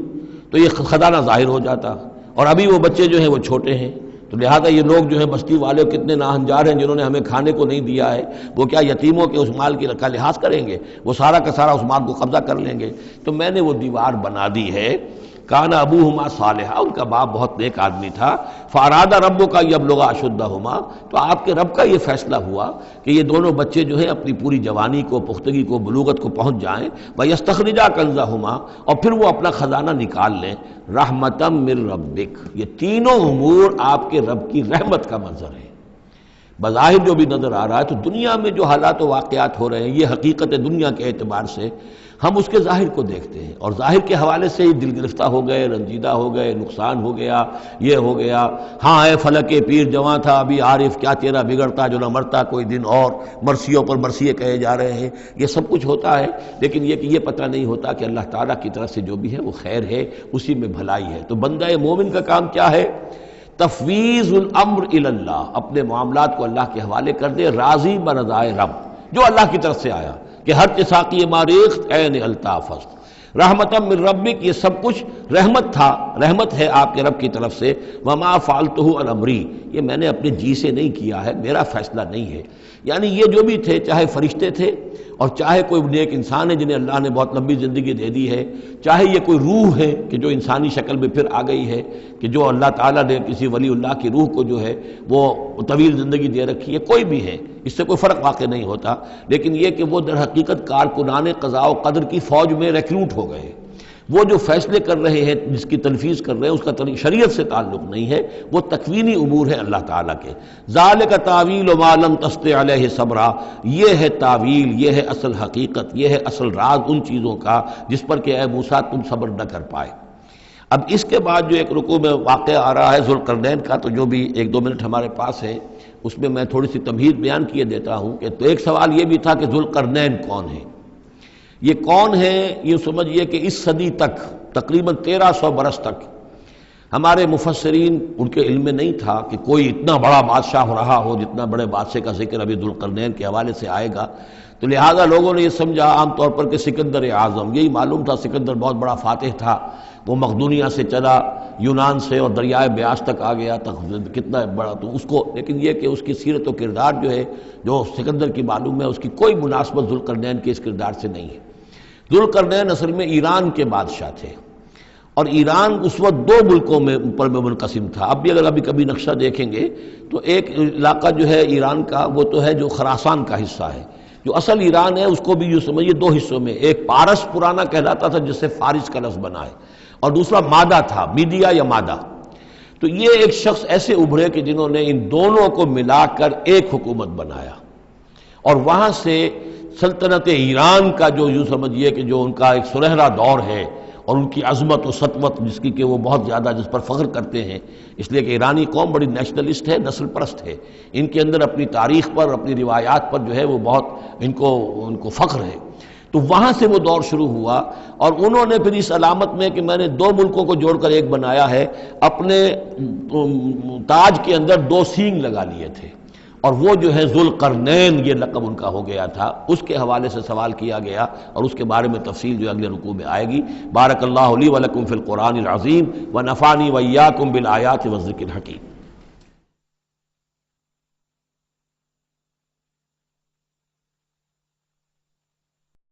تو یہ خزانہ ظاہر ہو جاتا، اور ابھی وہ بچے جو ہیں وہ چھوٹے ہیں، تو لہذا یہ لوگ جو ہیں بستی والے کتنے ناہنجار ہیں جنہوں نے ہمیں کھانے کو نہیں دیا ہے، وہ کیا یتیموں کے اس مال کا لحاظ کریں گے؟ وہ سارا کا سارا اس مال کو قبضہ کر لیں گے۔ تو میں نے وہ دیوار بنا دی ہے۔ کان ابوہما صالحا، ان کا باپ بہت نیک آدمی تھا۔ فاراد ربک یبلغ اشدہما، تو آپ کے رب کا یہ فیصلہ ہوا کہ یہ دونوں بچے جو ہیں اپنی پوری جوانی کو، پختگی کو، بلوغت کو پہنچ جائیں، ویستخرجا کنزہما، اور پھر وہ اپنا خزانہ نکال لیں۔ رحمتا من ربک، یہ تینوں امور آپ کے رب کی رحمت کا منظر ہے۔ بظاہر جو بھی نظر آ رہا ہے، تو دنیا میں جو حالات و واقعات ہو رہے ہیں یہ حقیقت دنیا کے اعتبار سے ہم اس کے ظاہر کو دیکھتے ہیں، اور ظاہر کے حوالے سے ہی دل گرفتہ ہو گئے، رنجیدہ ہو گئے، نقصان ہو گیا، یہ ہو گیا، ہاں اے فلک پیر جواں تھا ابھی عارف، کیا تیرا بگڑتا جو نہ مرتا کوئی دن اور، مرثیوں پر مرثیے کہے جا رہے ہیں، یہ سب کچھ ہوتا ہے، لیکن یہ کہ یہ پتہ نہیں ہوتا کہ اللہ تعالیٰ کی طرف سے جو بھی ہے وہ خیر ہے، اسی میں بھلائی ہے۔ تو بندہ مومن کا کام کیا ہے؟ تفویض الامر الی اللہ، اپنے معاملات کو اللہ کے حوالے کر دے، راضی برضائے رب، جو اللہ کی طرف سے آیا کہ ہر ساقی ماریخت عین الطاف رحمتا من ربک، یہ سب کچھ رحمت تھا، رحمت ہے آپ کے رب کی طرف سے۔ وما فعلتہ عن امری، یہ میں نے اپنے جی سے نہیں کیا ہے، میرا فیصلہ نہیں ہے۔ یعنی یہ جو بھی تھے، چاہے فرشتے تھے اور چاہے کوئی نیک انسان ہے جنہیں اللہ نے بہت لمبی زندگی دے دی ہے، چاہے یہ کوئی روح ہے کہ جو انسانی شکل میں پھر آ گئی ہے، کہ جو اللہ تعالیٰ نے کسی ولی اللہ کی روح کو جو ہے وہ طویل زندگی دے رکھی ہے، کوئی بھی ہے، اس سے کوئی فرق واقع نہیں ہوتا، لیکن یہ کہ وہ در حقیقت کارکنان قضاء و قدر کی فوج میں ریکروٹ ہو گئے، وہ جو فیصلے کر رہے ہیں، جس کی تنفیذ کر رہے ہیں، اس کا شریعت سے تعلق نہیں ہے، وہ تکوینی امور ہے اللہ تعالیٰ کے۔ ذالک تعویل ما لم تستطع علیہ صبرا، یہ ہے تعویل، یہ ہے اصل حقیقت، یہ ہے اصل راز ان چیزوں کا جس پر کہ اے موسیٰ تم صبر نہ کر پائے۔ اب اس کے بعد جو ایک رکوع میں واقعہ آ رہا ہے ذوالقرنین کا، تو جو بھی 1-2 منٹ ہمارے پاس ہے اس میں میں تھوڑی سی تمہید بیان کیے دیتا ہوں کہ تو ایک سوال یہ بھی تھا کہ ذوالقرنین کون ہے؟ یہ کون ہے؟ یہ سمجھیے کہ اس صدی تک تقریباً 1300 برس تک ہمارے مفسرین ان کے علم میں نہیں تھا کہ کوئی اتنا بڑا بادشاہ ہو رہا ہو جتنا بڑے بادشاہ کا ذکر ابھی ذوالقرنین کے حوالے سے آئے گا، تو لہٰذا لوگوں نے یہ سمجھا عام طور پر کہ سکندر اعظم، یہی معلوم تھا سکندر بہت بڑا فاتح تھا، وہ مقدونیہ سے چلا یونان سے اور دریائے بیاس تک آ گیا، تک کتنا بڑا، تو اس کو، لیکن یہ کہ اس کی سیرت و کردار جو ہے جو سکندر کی معلوم ہے اس کی کوئی مناسبت ذوالقرنین کے اس کردار سے نہیں ہے۔ ذوالقرنین اصل میں ایران کے بادشاہ تھے، اور ایران اس وقت 2 ملکوں میں اوپر میں منقسم تھا۔ اب بھی اگر ابھی کبھی نقشہ دیکھیں گے تو ایک علاقہ جو ہے ایران کا وہ تو ہے جو خراسان کا حصہ ہے، جو اصل ایران ہے اس کو بھی یوں سمجھیے 2 حصوں میں، ایک پارس پرانا کہلاتا تھا جس سے فارس کا لفظ بنا ہے، اور دوسرا مادہ تھا، میڈیا یا مادہ۔ تو یہ ایک شخص ایسے ابھرے کہ جنہوں نے ان دونوں کو ملا کر ایک حکومت بنایا، اور وہاں سے سلطنت ایران کا جو یوں سمجھیے کہ جو ان کا ایک سنہرا دور ہے، اور ان کی عظمت و سطوت جس کی کہ وہ بہت زیادہ جس پر فخر کرتے ہیں، اس لیے کہ ایرانی قوم بڑی نیشنلسٹ ہے، نسل پرست ہے، ان کے اندر اپنی تاریخ پر، اپنی روایات پر جو ہے وہ بہت ان کو فخر ہے۔ تو وہاں سے وہ دور شروع ہوا، اور انہوں نے پھر اس علامت میں کہ میں نے 2 ملکوں کو جوڑ کر ایک بنایا ہے، اپنے تاج کے اندر 2 سینگ لگا لیے تھے، اور وہ جو ہے ذوالقرنین یہ لقب ان کا ہو گیا تھا۔ اس کے حوالے سے سوال کیا گیا، اور اس کے بارے میں تفصیل جو اگلے رکوع میں آئے گی۔ بارک اللہ لی ولکم فی القرآن العظیم ونفعنی وإیاکم بالآیات والذکر الحکیم۔